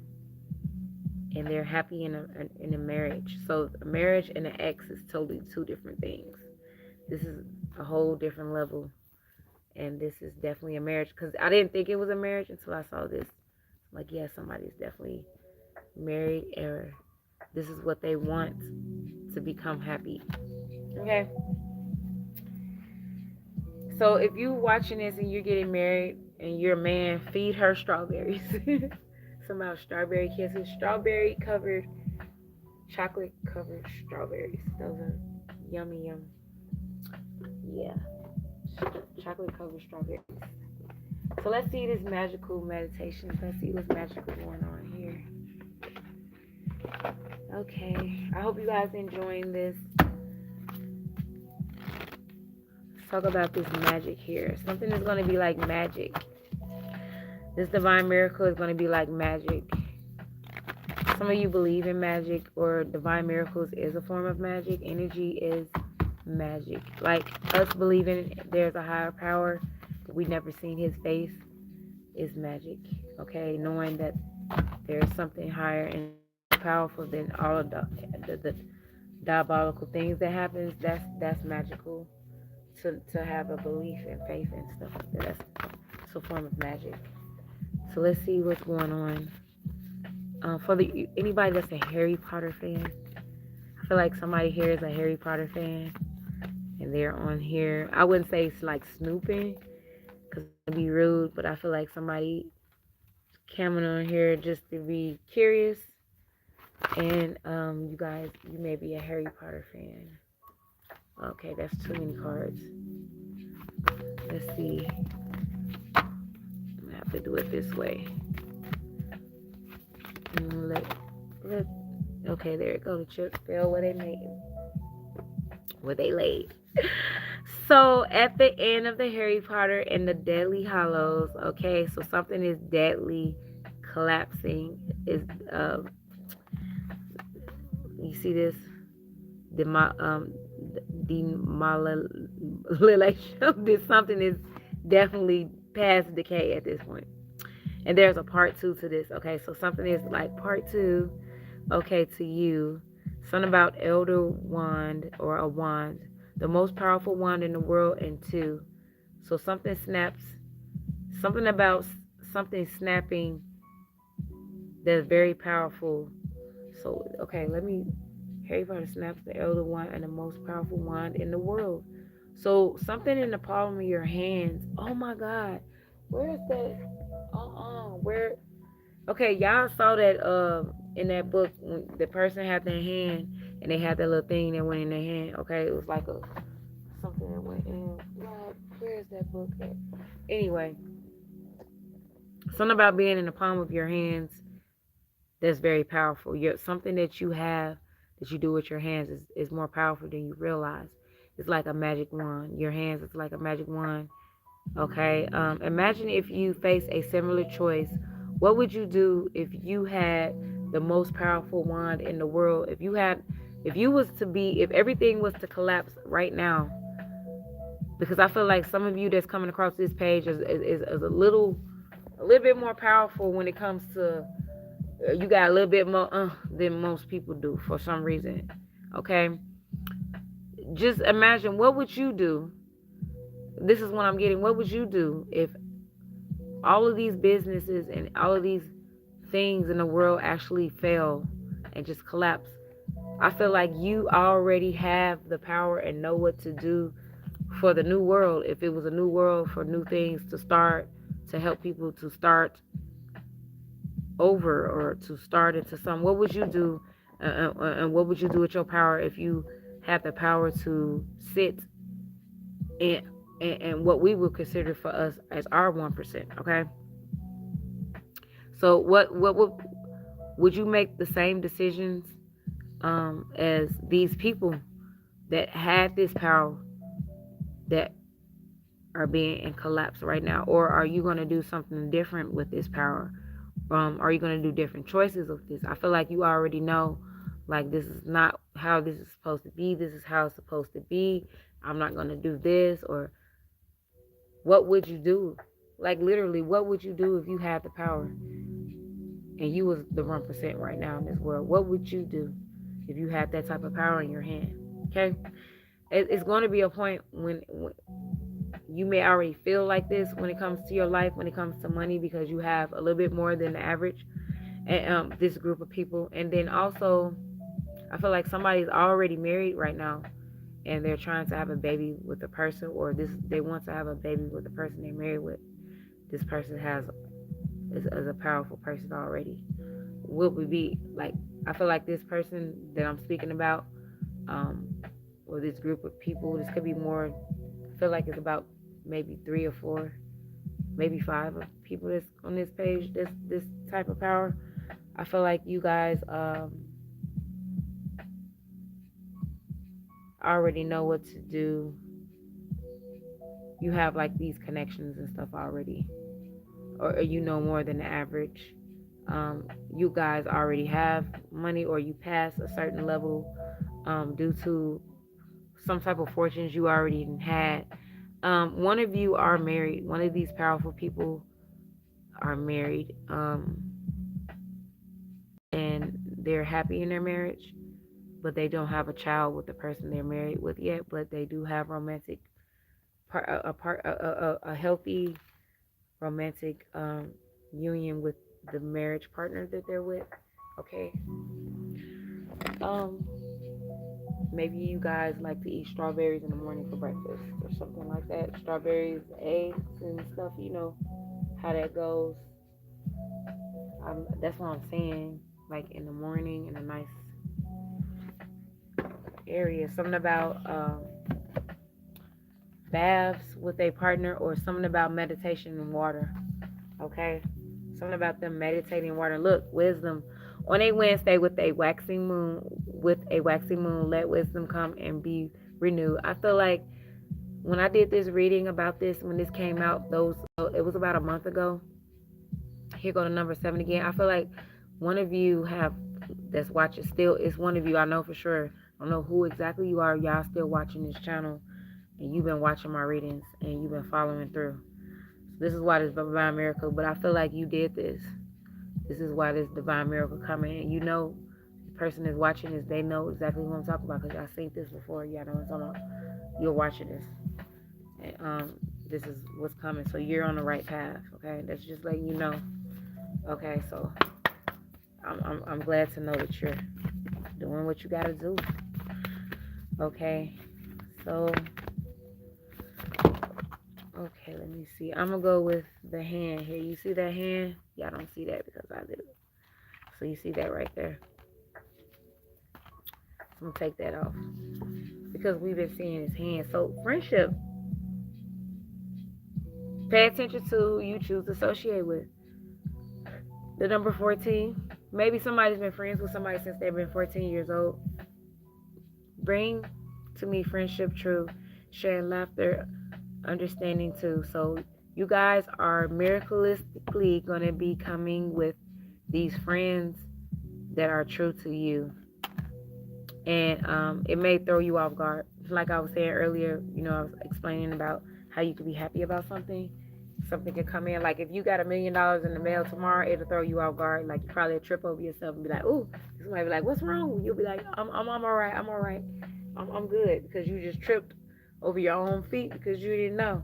and they're happy in a marriage. So a marriage and an ex is totally 2 different things. This is a whole different level, and this is definitely a marriage, because I didn't think it was a marriage until I saw this. Like, yeah, somebody's definitely married, or this is what they want to become happy. Okay, so if you watching this and you're getting married and your man, feed her strawberries. Somehow strawberry kisses, strawberry covered, chocolate covered strawberries. Those are yummy. Yeah, chocolate covered strawberries. So let's see this magical meditation. Let's see what's magical going on here. Okay. I hope you guys enjoying this. Let's talk about this magic here. Something is going to be like magic. This divine miracle is going to be like magic. Some of you believe in magic, or divine miracles is a form of magic. Energy is magic. Like us believing there's a higher power, but we never seen his face, is magic. Okay, knowing that there's something higher and powerful than all of the diabolical things that happens. That's magical. To have a belief and faith and stuff like that. That's a form of magic. So let's see what's going on. For anybody that's a Harry Potter fan, I feel like somebody here is a Harry Potter fan, and they're on here. I wouldn't say it's like snooping, because it'd be rude, but I feel like somebody coming on here just to be curious. And you guys, you may be a Harry Potter fan. Okay, that's too many cards. Let's see. I have to do it this way. Okay, there it goes. The chips fell where they made, where they laid. So at the end of the Harry Potter and the Deadly Hallows, okay, so something is deadly collapsing. Is you see this? Demolition. This something is definitely past decay at this point. And there's a part 2 to this. Okay, so something is like part 2. Okay, to you, something about elder wand or a wand, the most powerful wand in the world, and 2. So something snaps. Something about something snapping that's very powerful. So okay, Harry Potter snaps the elder wand and the most powerful wand in the world. So something in the palm of your hands. Oh my God, where is that? Where? Okay, y'all saw that in that book when the person had their hand and they had that little thing that went in their hand. Okay, it was like something that went in. Where is that book at? Anyway, something about being in the palm of your hands that's very powerful. Something that you have that you do with your hands is more powerful than you realize. It's like a magic wand. Your hands is like a magic wand. Okay. Imagine if you face a similar choice. What would you do if you had the most powerful wand in the world? If everything was to collapse right now? Because I feel like some of you that's coming across this page is a little bit more powerful when it comes to, you got a little bit more than most people do for some reason. Okay, just imagine, what would you do? This is what I'm getting. What would you do if all of these businesses and all of these things in the world actually fell and just collapse? I feel like you already have the power and know what to do for the new world. If it was a new world, for new things to start, to help people to start over or to start into something, what would you do? And what would you do with your power if you had the power to sit in what we would consider for us as our 1%? Okay, so what would you make the same decisions as these people that had this power that are being in collapse right now? Or are you going to do something different with this power? Are you going to do different choices with this? I feel like you already know, like, this is not how this is supposed to be. This is how it's supposed to be. I'm not going to do this. Or what would you do? Like, literally, what would you do if you had the power and you was the 1% right now in this world? What would you do if you had that type of power in your hand? Okay, it's going to be a point when you may already feel like this when it comes to your life, when it comes to money, because you have a little bit more than the average, and this group of people. And then also, I feel like somebody's already married right now, and they're trying to have a baby with the person, or they want to have a baby with the person they're married with. This person is a powerful person already. What would be like? I feel like this person that I'm speaking about, or this group of people, this could be more. I feel like it's about maybe 3 or 4, maybe 5 of people that's on this page, this type of power. I feel like you guys already know what to do. You have like these connections and stuff already, or you know more than the average. You guys already have money, or you pass a certain level due to some type of fortunes you already had. One of you are married. One of these powerful people are married, and they're happy in their marriage, but they don't have a child with the person they're married with yet. But they do have romantic a healthy romantic union with the marriage partner that they're with. Okay. Um, Maybe you guys like to eat strawberries in the morning for breakfast or something like that. Strawberries, eggs, and stuff. You know how that goes. That's what I'm saying. Like in the morning in a nice area. Something about baths with a partner, or something about meditation and water. Okay? Something about them meditating in water. Look, wisdom. On a Wednesday with a waxing moon, let wisdom come and be renewed. I feel like when I did this reading about this, when this came out, it was about a month ago. Here go to number 7 again. I feel like one of you have that's watching still is one of you. I know for sure. I don't know who exactly you are. Y'all still watching this channel, and you've been watching my readings, and you've been following through. This is why this divine miracle. But I feel like you did this. This is why this divine miracle coming. And you know, the person that's watching this, they know exactly who I'm talking about, because y'all seen this before. Y'all know what I'm talking about. You're watching this. And this is what's coming. So you're on the right path. Okay, that's just letting you know. Okay, so I'm glad to know that you're doing what you gotta do. Okay, so okay, let me see. I'm gonna go with the hand here. You see that hand? Y'all don't see that because I do. So you see that right there. So I'm gonna take that off because we've been seeing his hand. So friendship. Pay attention to who you choose to associate with. The number 14. Maybe somebody's been friends with somebody since they've been 14 years old. Bring to me friendship, true, sharing laughter, understanding too. So you guys are miraculously going to be coming with these friends that are true to you. And it may throw you off guard. Like I was saying earlier, you know, I was explaining about how you could be happy about something. Something could come in. Like if you got $1 million in the mail tomorrow, it'll throw you off guard. Like you probably trip over yourself and be like, "Ooh," somebody be like, "What's wrong?" You'll be like, "I'm all right. I'm all right. I'm good," because you just tripped over your own feet because you didn't know.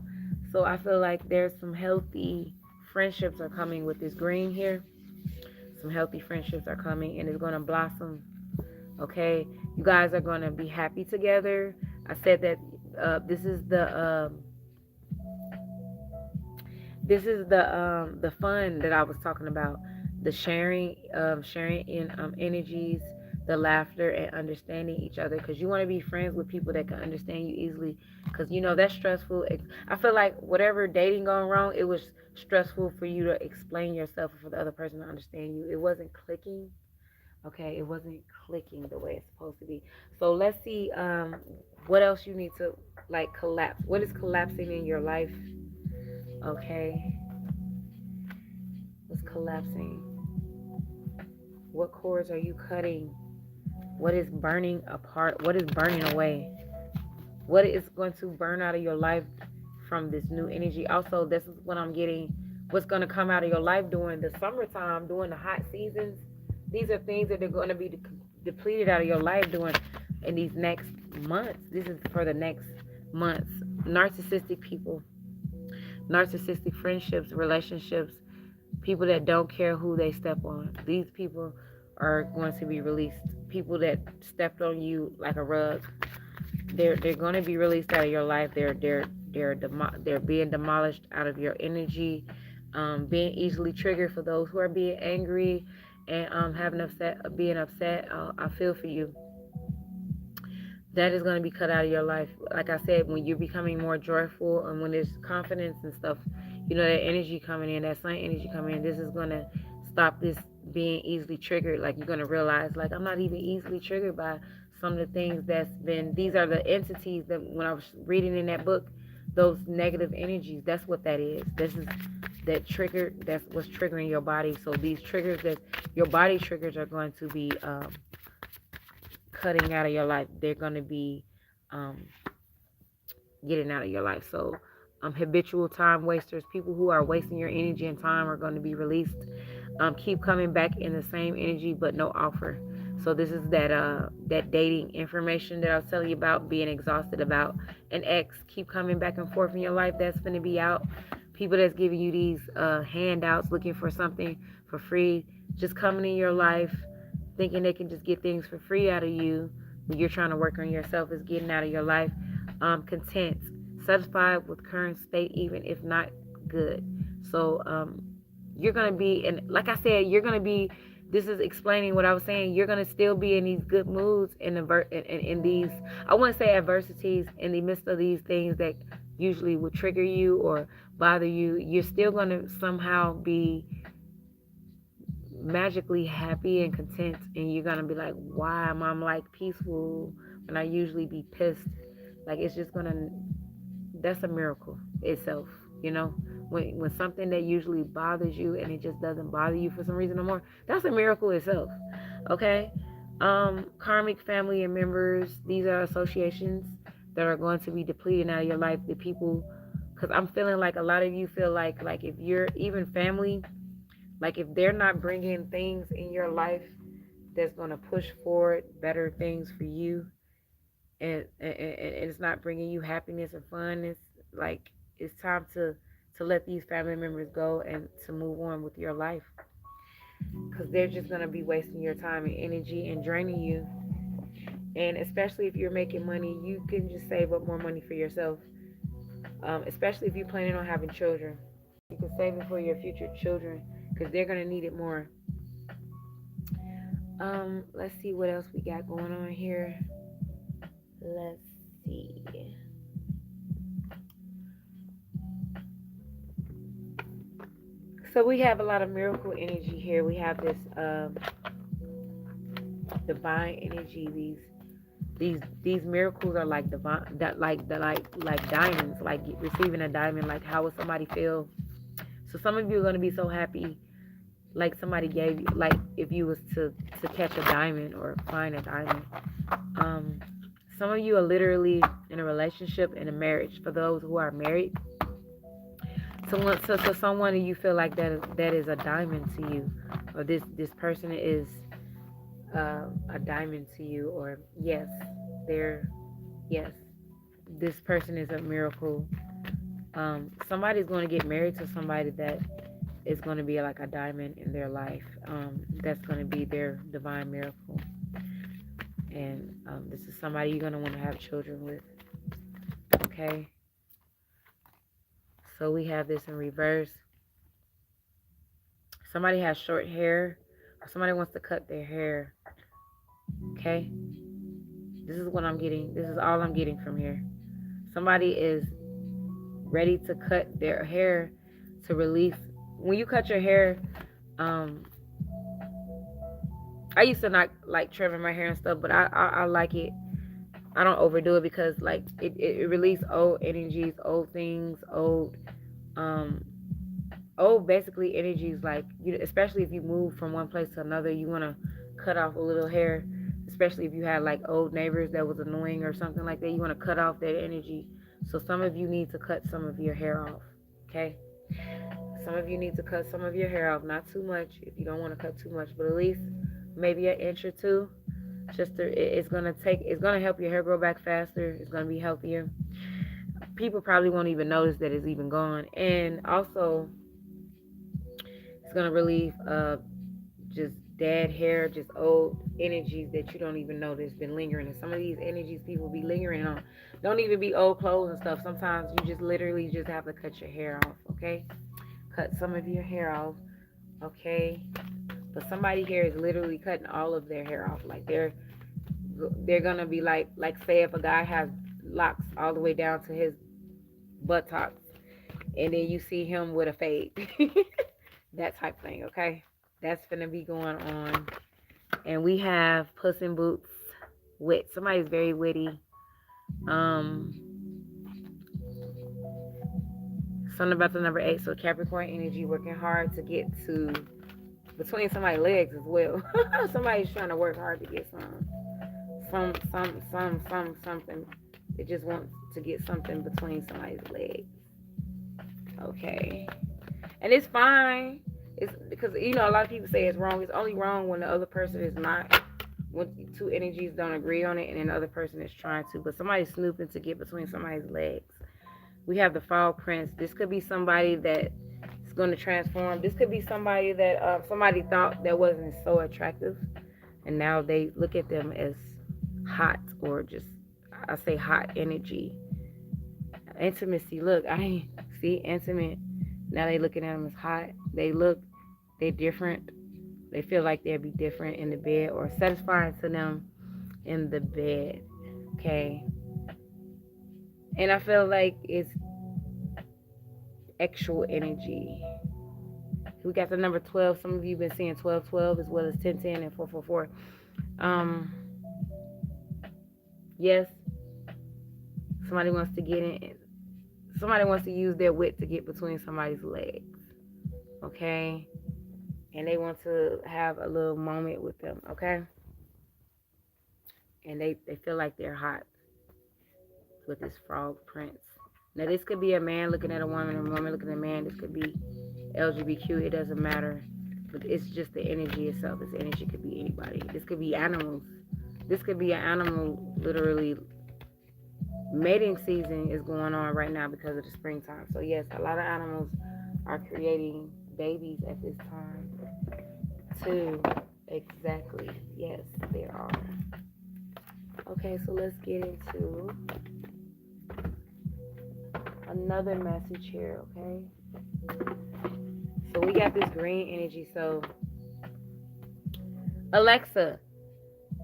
So I feel like there's some healthy friendships are coming with this green here. Some healthy friendships are coming, and it's gonna blossom. Okay, you guys are gonna be happy together. I said that this is the fun that I was talking about, the sharing in energies, the laughter, and understanding each other, because you want to be friends with people that can understand you easily, because you know that's stressful. I feel like whatever dating gone wrong, it was stressful for you to explain yourself and for the other person to understand you. It wasn't clicking. Okay, it wasn't clicking the way it's supposed to be. So let's see what else you need to like collapse. What is collapsing in your life? Okay. What's collapsing? What cords are you cutting? What is burning apart? What is burning away? What is going to burn out of your life from this new energy? Also, this is what I'm getting. What's going to come out of your life during the summertime, during the hot seasons? These are things that are going to be depleted out of your life in these next months. This is for the next months. Narcissistic people, narcissistic friendships, relationships, people that don't care who they step on. These people are going to be released. People that stepped on you like a rug, they're going to be released out of your life. They're being demolished out of your energy. Being easily triggered for those who are being angry and being upset. I feel for you. that is going to be cut out of your life. Like I said, when you're becoming more joyful and when there's confidence and stuff, that energy coming in, that sun energy coming in, this is going to stop this being easily triggered. Like, you're going to realize, like, I'm not even easily triggered by some of the things these are the entities that when I was reading in that book, those negative energies, that's what that is. This is that trigger, that's what's triggering your body. So these triggers that your body triggers are going to be cutting out of your life. They're going to be getting out of your life. So habitual time wasters, people who are wasting your energy and time, are going to be released. Keep coming back in the same energy but no offer. So this is that dating information that I was telling you about, being exhausted about an ex. Keep coming back and forth in your life. That's going to be out. People that's giving you these handouts, looking for something for free, just coming in your life, thinking they can just get things for free out of you when you're trying to work on yourself, is getting out of your life. Content, satisfied with current state, even if not good. So you're going to be, and like I said, you're going to be, this is explaining what I was saying, you're going to still be in these good moods in these, I wouldn't say adversities, in the midst of these things that usually would trigger you or bother you. You're still going to somehow be magically happy and content, and you're going to be like, why am I like peaceful when I usually be pissed? Like, it's just going to, that's a miracle itself, when something that usually bothers you and it just doesn't bother you for some reason no more, that's a miracle itself. Okay. Karmic family and members, these are associations that are going to be depleting out of your life. The people, because I'm feeling like a lot of you feel like if you're even family, like if they're not bringing things in your life that's going to push forward better things for you, and it's not bringing you happiness or fun, it's like it's time to let these family members go and to move on with your life, because they're just going to be wasting your time and energy and draining you. And especially if you're making money, you can just save up more money for yourself, especially if you're planning on having children. You can save it for your future children because they're going to need it more. Let's see what else we got going on here. Let's see. So we have a lot of miracle energy here. We have this divine energy. These miracles are like divine, that like diamonds, like receiving a diamond. Like, how would somebody feel? So some of you are going to be so happy, like somebody gave you, like if you was to catch a diamond or find a diamond. Some of you are literally in a relationship, in a marriage. For those who are married, so someone you feel like that is a diamond to you, or this person is a diamond to you, or yes, this person is a miracle. Somebody's going to get married to somebody that is going to be like a diamond in their life. That's going to be their divine miracle. And this is somebody you're going to want to have children with. Okay. So we have this in reverse. Somebody has short hair, or somebody wants to cut their hair. Okay. This is what I'm getting. This is all I'm getting from here. Somebody is ready to cut their hair to release. When you cut your hair, I used to not like trimming my hair and stuff, but I like it. I don't overdo it because like it releases old energies, old things, old basically energies. Like, especially if you move from one place to another, you want to cut off a little hair, especially if you had like old neighbors that was annoying or something like that. You want to cut off that energy. So some of you need to cut some of your hair off. Okay. Some of you need to cut some of your hair off, not too much if you don't want to cut too much, but at least maybe an inch or two. It's gonna help your hair grow back faster. It's gonna be healthier. People probably won't even notice that it's even gone, and also it's gonna relieve just dead hair, just old energies that you don't even know that's been lingering. And some of these energies people be lingering on don't even be old clothes and stuff. Sometimes you just literally just have to cut your hair off. Okay, cut some of your hair off. Okay. But somebody here is literally cutting all of their hair off. Like they're gonna be like say if a guy has locks all the way down to his buttocks, and then you see him with a fade, that type thing. Okay, that's gonna be going on. And we have Puss in Boots, wit. Somebody's very witty. Um, something about the number 8. So Capricorn energy, working hard to get to between somebody's legs as well. Somebody's trying to work hard to get something. They just want to get something between somebody's legs. Okay, and it's fine. It's because a lot of people say it's wrong. It's only wrong when the other person is not. When two energies don't agree on it, and then the other person is trying to. But somebody's snooping to get between somebody's legs. We have the Fall Prince. This could be somebody that is going to transform. This could be somebody that somebody thought that wasn't so attractive, and now they look at them as hot, or just, I say hot energy. Intimacy. Look, I see intimate. Now they looking at them as hot. They're different. They feel like they'll be different in the bed, or satisfying to them in the bed. Okay. And I feel like it's actual energy. We got the number 12. Some of you have been seeing 1212 as well as 1010 and 444. Yes, somebody wants to get in. Somebody wants to use their wit to get between somebody's legs. Okay? And they want to have a little moment with them. Okay? And they feel like they're hot with this Frog Prince. Now, this could be a man looking at a woman, or a woman looking at a man. This could be LGBTQ. It doesn't matter. But it's just the energy itself. This energy could be anybody. This could be animals. This could be an animal, literally. Mating season is going on right now because of the springtime. So, yes, a lot of animals are creating babies at this time, too. Exactly. Yes, they are. Okay, so let's get into another message here, okay? So we got this green energy. So, Alexa,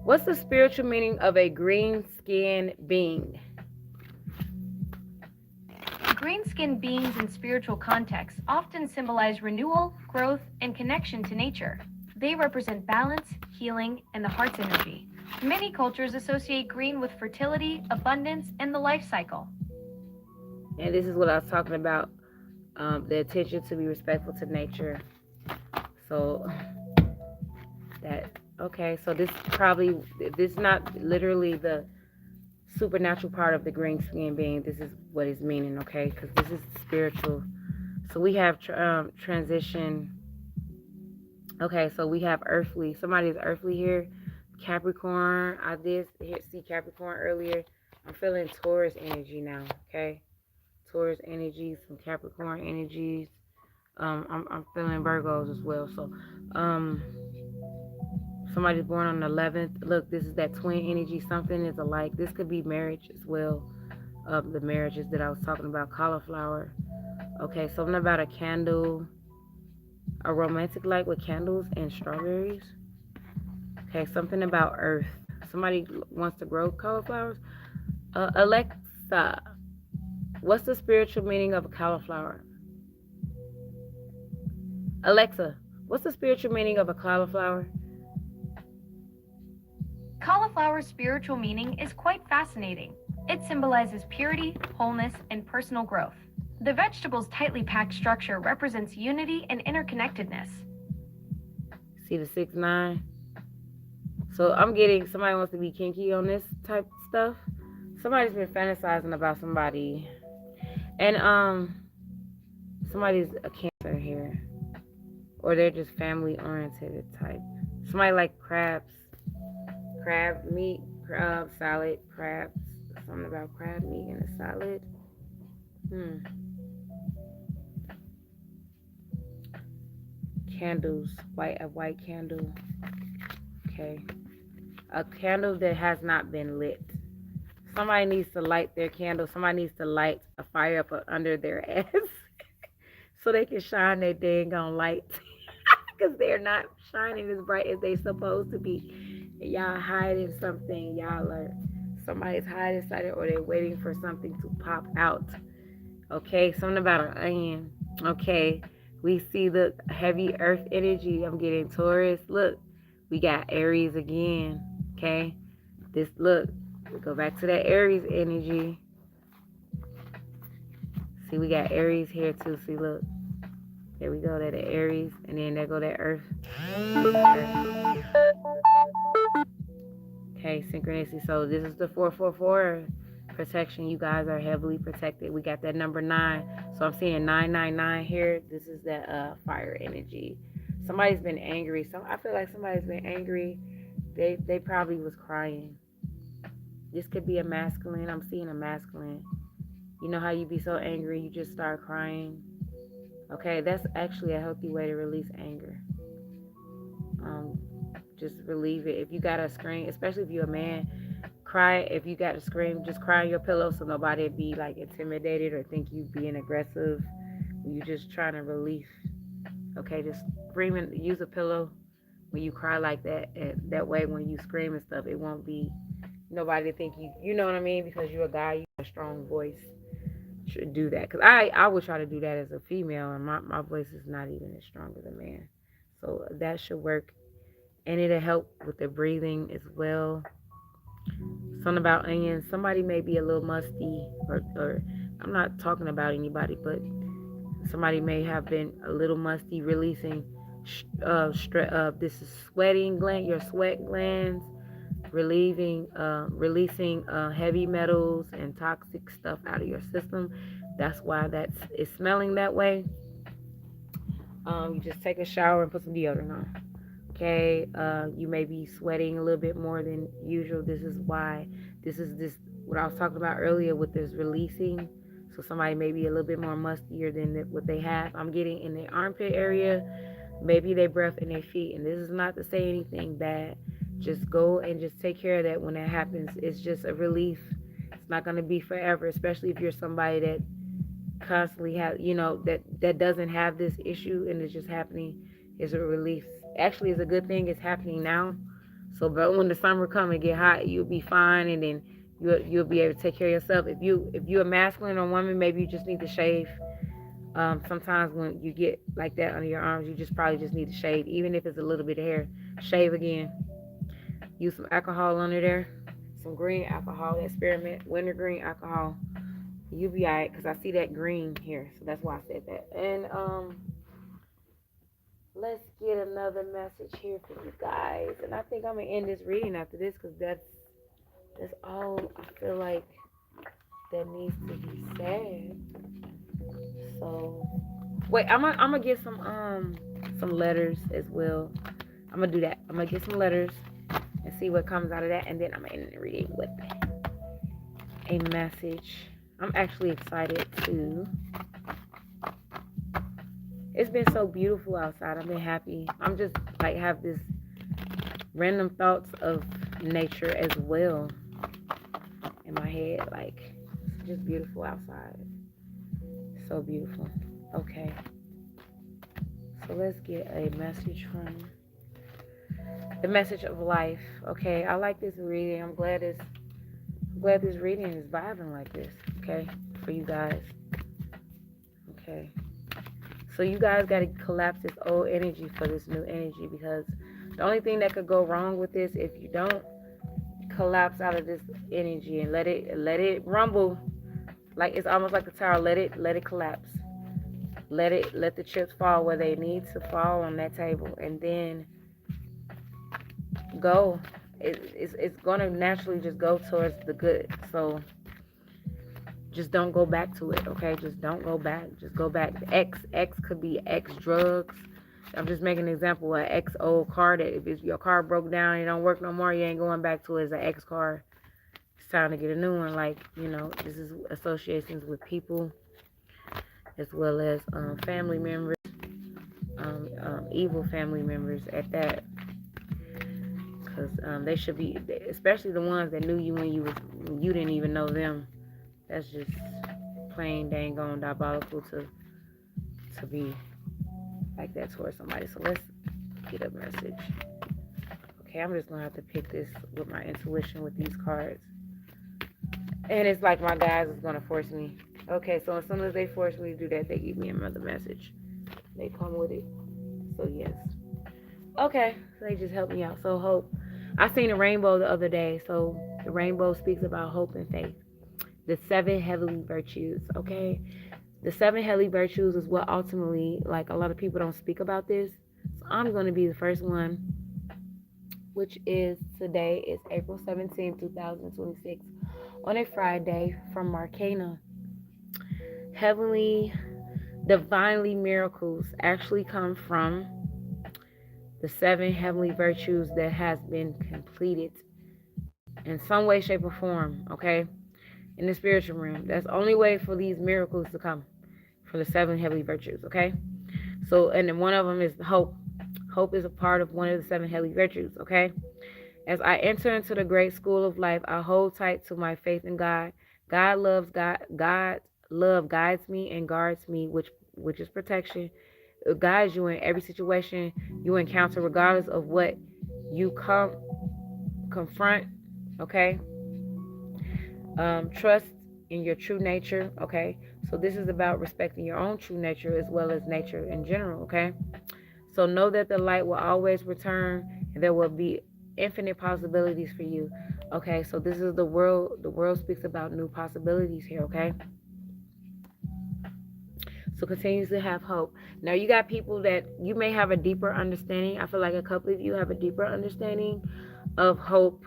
what's the spiritual meaning of a green-skinned being? Green-skinned beings in spiritual contexts often symbolize renewal, growth, and connection to nature. They represent balance, healing, and the heart's energy. Many cultures associate green with fertility, abundance, and the life cycle. And this is what I was talking about, the attention to be respectful to nature. So this is not literally the supernatural part of the green skin being. This is what it's meaning, okay? Because this is spiritual. So we have transition. Okay, so we have earthly. Somebody's earthly here. Capricorn. I did see Capricorn earlier. I'm feeling Taurus energy now, okay? Taurus energies, some Capricorn energies. I'm feeling Virgos as well. So, somebody's born on the 11th. Look, this is that twin energy. Something is alike. This could be marriage as well. The marriages that I was talking about. Cauliflower. Okay, something about a candle. A romantic light with candles and strawberries. Okay, something about earth. Somebody wants to grow cauliflowers. Alexa, what's the spiritual meaning of a cauliflower? Alexa, what's the spiritual meaning of a cauliflower? Cauliflower's spiritual meaning is quite fascinating. It symbolizes purity, wholeness, and personal growth. The vegetable's tightly packed structure represents unity and interconnectedness. See the 6-9? So I'm getting somebody wants to be kinky on this type of stuff. Somebody's been fantasizing about somebody. And somebody's a Cancer here. Or they're just family oriented type. Somebody like crabs. Crab meat, crab salad, crabs. Something about crab meat in a salad. Candles, a white candle. Okay. A candle that has not been lit. Somebody needs to light their candle. Somebody needs to light a fire up under their ass so they can shine their dang on light. Because they're not shining as bright as they're supposed to be. Y'all hiding something. Y'all are somebody's hiding something, or they're waiting for something to pop out. Okay, something about an onion. Okay, we see the heavy earth energy. I'm getting Taurus. Look, we got Aries again. Okay, this look. We go back to that Aries energy. See, we got Aries here too. See, look. There we go. That the Aries, and then there go that Earth. Okay, synchronicity. So this is the 444 protection. You guys are heavily protected. We got that number 9. So I'm seeing 999 here. This is that fire energy. Somebody's been angry. I feel like somebody's been angry. They probably was crying. This could be a masculine. I'm seeing a masculine. You know how you be so angry, you just start crying. Okay, that's actually a healthy way to release anger. Um, just relieve it. If you gotta scream, especially if you're a man, cry. If you gotta scream, just cry on your pillow so nobody be like intimidated or think you being aggressive. You just trying to relieve. Okay, just scream and use a pillow when you cry like that. And that way, when you scream and stuff, it won't be nobody to think you. You know what I mean? Because you're a guy, you have a strong voice. Should do that because I would try to do that as a female, and my voice is not even as strong as a man, so that should work, and it'll help with the breathing as well. Something about onions. Somebody may be a little musty, or I'm not talking about anybody, but somebody may have been a little musty, releasing. This is sweating gland, your sweat glands, releasing heavy metals and toxic stuff out of your system. That's why it's smelling that way. You just take a shower and put some deodorant on. Okay, you may be sweating a little bit more than usual. This is why. This what I was talking about earlier with this releasing. So somebody may be a little bit more mustier than what they have. I'm getting in the armpit area, maybe their breath in their feet. And this is not to say anything bad. Just go and just take care of that when that happens. It's just a relief. It's not going to be forever, especially if you're somebody that constantly have, that doesn't have this issue and it's just happening. It's a relief. Actually, it's a good thing it's happening now. So, but when the summer come and get hot, you'll be fine, and then you'll be able to take care of yourself. If you're a masculine or woman, maybe you just need to shave. Sometimes when you get like that under your arms, you just probably just need to shave, even if it's a little bit of hair. Shave again. Use some alcohol under there, some green alcohol, that spearmint wintergreen alcohol. You'll be alright, because I see that green here, so that's why I said that. And let's get another message here for you guys. And I think I'm gonna end this reading after this, because that's all I feel like that needs to be said. So wait, I'm gonna get some letters as well. I'm gonna do that. I'm gonna get some letters and see what comes out of that, and then I'm gonna end the reading with a message. I'm actually excited too. It's been so beautiful outside. I've been happy. I'm just like have this random thoughts of nature as well in my head. Like it's just beautiful outside. So beautiful. Okay. So let's get a message from the message of life. Okay. I like this reading. I'm glad this reading is vibing like this. Okay. For you guys. Okay. So you guys got to collapse this old energy for this new energy, because the only thing that could go wrong with this, if you don't collapse out of this energy and let it rumble, like it's almost like a tower. Let it collapse. Let the chips fall where they need to fall on that table, and then go. It's gonna naturally just go towards the good. So just don't go back to it, okay? Just don't go back. Just go back. X could be X drugs. I'm just making an example. An X old car that if your car broke down and it don't work no more, you ain't going back to it as an X car. It's time to get a new one. Like, this is associations with people as well as family members, evil family members at that. Because they should be, especially the ones that knew you when you didn't even know them. That's just plain dang gone diabolical to be like that towards somebody. So let's get a message. Okay, I'm just gonna have to pick this with my intuition with these cards. And it's like my guys is gonna force me. Okay, so as soon as they force me to do that, they give me another message. They come with it. So yes. Okay, so they just help me out. So hope. I seen a rainbow the other day. So the rainbow speaks about hope and faith. The seven heavenly virtues. Okay, the seven heavenly virtues is what ultimately, like a lot of people don't speak about this. So I'm gonna be the first one, which is today is April 17th, 2026, on a Friday from Marcana. Heavenly, divinely miracles actually come from the seven heavenly virtues that has been completed in some way, shape, or form, okay? In the spiritual realm. That's the only way for these miracles to come, for the seven heavenly virtues, okay? So, and then one of them is hope. Hope is a part of one of the seven heavenly virtues, okay? As I enter into the great school of life, I hold tight to my faith in God. God's love guides me and guards me, which is protection. It guides you in every situation you encounter, regardless of what you confront. Okay. Trust in your true nature. Okay. So this is about respecting your own true nature as well as nature in general. Okay. So know that the light will always return, and there will be infinite possibilities for you. Okay. So this is the world. The world speaks about new possibilities here. Okay. So continue to have hope. Now you got people that you may have a deeper understanding. I feel like a couple of you have a deeper understanding of hope.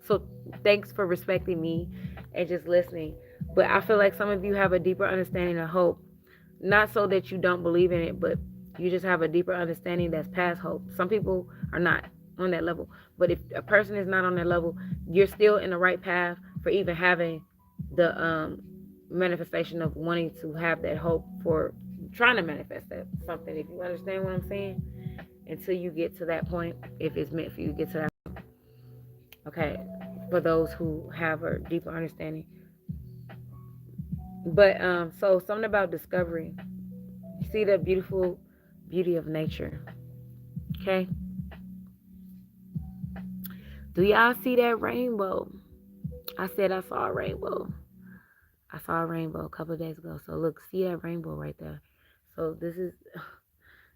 So thanks for respecting me and just listening. But I feel like some of you have a deeper understanding of hope. Not so that you don't believe in it, but you just have a deeper understanding that's past hope. Some people are not on that level. But if a person is not on that level, you're still in the right path for even having the manifestation of wanting to have that hope for trying to manifest that something. If you understand what I'm saying, until you get to that point, if it's meant for you to get to that point. Okay, for those who have a deeper understanding. But so something about discovery. You see the beautiful beauty of nature. Okay. Do y'all see that rainbow? I said I saw a rainbow. I saw a rainbow a couple of days ago. So look, see that rainbow right there. So this is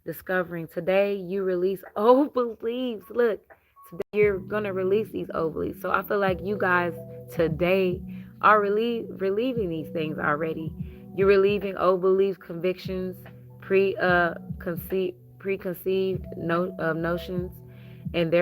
discovering. Today you release old beliefs. Look, today you're gonna release these old beliefs. So I feel like you guys today are relieving these things already. You're relieving old beliefs, convictions, preconceived notions, and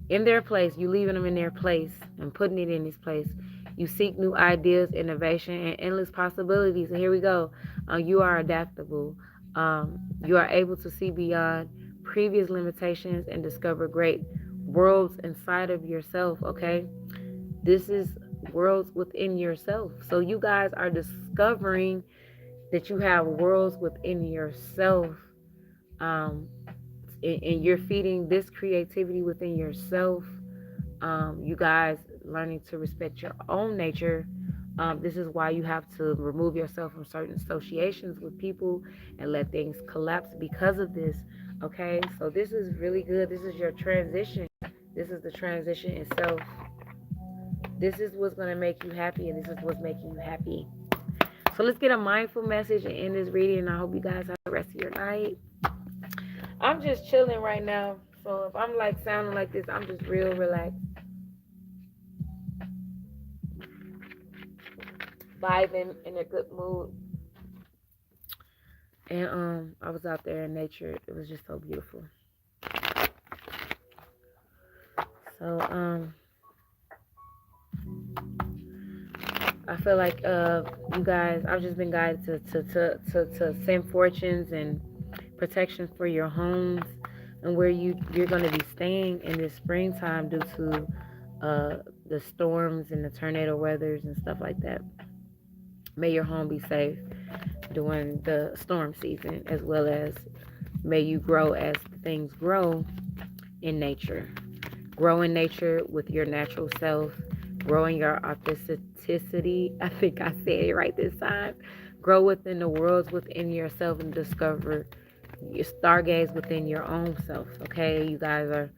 in their place. You leaving them in their place and putting it in its place. You seek new ideas, innovation, and endless possibilities. And here we go. You are adaptable. You are able to see beyond previous limitations and discover great worlds inside of yourself. Okay, this is worlds within yourself. So you guys are discovering that you have worlds within yourself, um, and you're feeding this creativity within yourself. You guys learning to respect your own nature. This is why you have to remove yourself from certain associations with people and let things collapse because of this. Okay, so this is really good. This is your transition. This is the transition itself. This is what's going to make you happy, and this is what's making you happy. So let's get a mindful message and end this reading. And I hope you guys have the rest of your night. I'm just chilling right now. So if I'm like sounding like this, I'm just real relaxed. Vibing in a good mood. And I was out there in nature. It was just so beautiful. So I feel like you guys, I've just been guided to send fortunes and protection for your homes and where you're going to be staying in this springtime due to the storms and the tornado weathers and stuff like that. May your home be safe during the storm season, as well as may you grow as things grow in nature. Grow in nature with your natural self. Grow in your authenticity. I think I said it right this time. Grow within the worlds within yourself and discover your stargaze within your own self. Okay, you guys are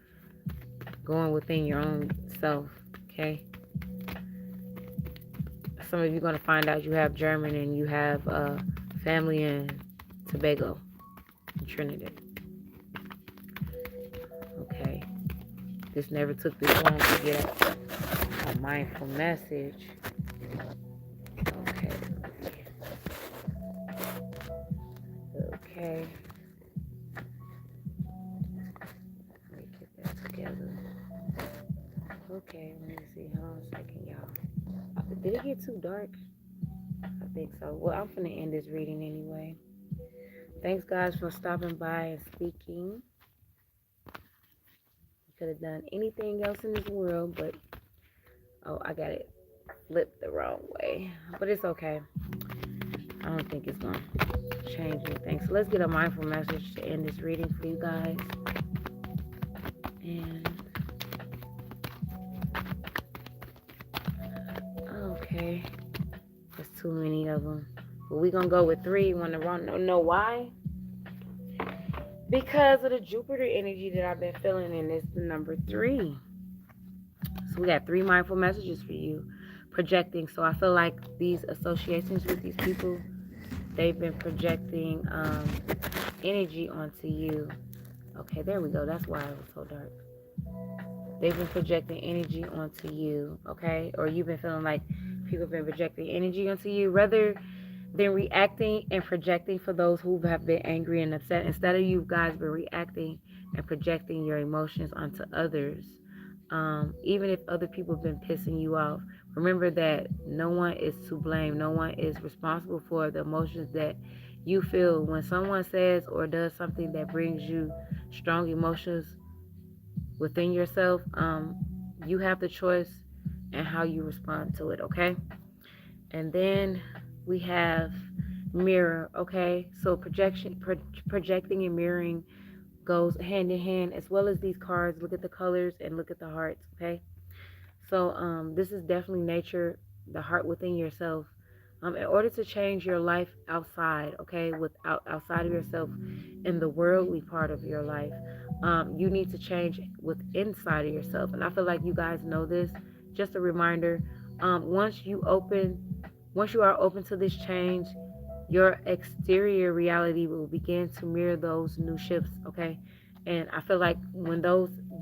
going within your own self, okay? Some of you are going to find out you have German and you have family in Tobago, Trinidad. Okay. This never took this long to get a mindful message. Okay. Okay. Let me get that together. Okay, let me see. Hold on a second, y'all. Did it get too dark? I think so. Well, I'm finna end this reading anyway. Thanks, guys, for stopping by and speaking. You could have done anything else in this world, but oh, I got it flipped the wrong way. But it's okay. I don't think it's gonna change anything. So let's get a mindful message to end this reading for you guys. And okay, there's too many of them. But we're gonna go with 3. You wanna know why? Because of the Jupiter energy that I've been feeling, and it's the number 3. So we got 3 mindful messages for you. Projecting. So I feel like these associations with these people, they've been projecting energy onto you. Okay, there we go. That's why it was so dark. They've been projecting energy onto you, okay? Or you've been feeling like people have been projecting energy onto you rather than reacting and projecting for those who have been angry and upset. Instead of you guys been reacting and projecting your emotions onto others, even if other people have been pissing you off, remember that no one is to blame. No one is responsible for the emotions that you feel. When someone says or does something that brings you strong emotions within yourself, you have the choice and how you respond to it, okay? And then we have mirror, okay? So projecting and mirroring goes hand in hand, as well as these cards. Look at the colors and look at the hearts, okay? So this is definitely nature, the heart within yourself. In order to change your life outside, okay, outside of yourself, in the worldly part of your life, you need to change with inside of yourself. And I feel like you guys know this. Just a reminder: once you are open to this change, your exterior reality will begin to mirror those new shifts, okay? And I feel like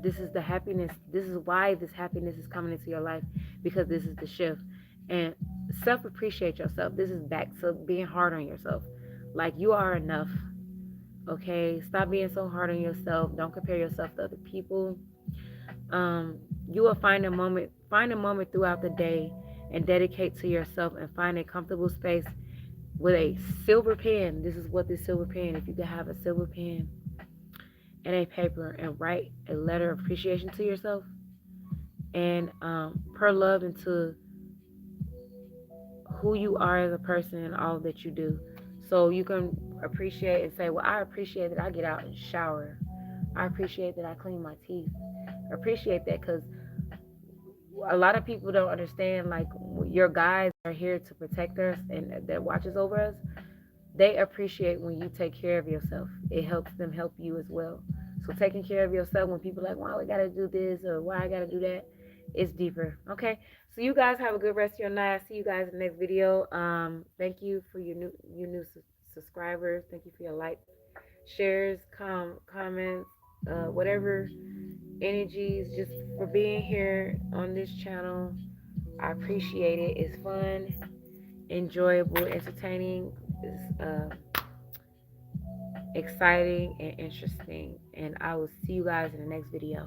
this is the happiness, this is why this happiness is coming into your life, because this is the shift. And self-appreciate yourself. This is back to being hard on yourself. Like, you are enough, okay? Stop being so hard on yourself. Don't compare yourself to other people. You will find a moment throughout the day and dedicate to yourself, and find a comfortable space with a silver pen. This is what this silver pen, if you could have a silver pen and a paper and write a letter of appreciation to yourself, and per love into who you are as a person and all that you do. So you can appreciate and say, well, I appreciate that I get out and shower. I appreciate that I clean my teeth. I appreciate that, because a lot of people don't understand, like, your guides are here to protect us and that watches over us. They appreciate when you take care of yourself. It helps them help you as well. So taking care of yourself, when people are like, why we gotta do this or why I gotta do that, it's deeper. Okay. So you guys have a good rest of your night. I'll see you guys in the next video. Thank you for your new subscribers. Thank you for your likes, shares, comments, whatever energies, just for being here on this channel. I appreciate it. It's fun, enjoyable, entertaining. It's exciting and interesting. And I will see you guys in the next video.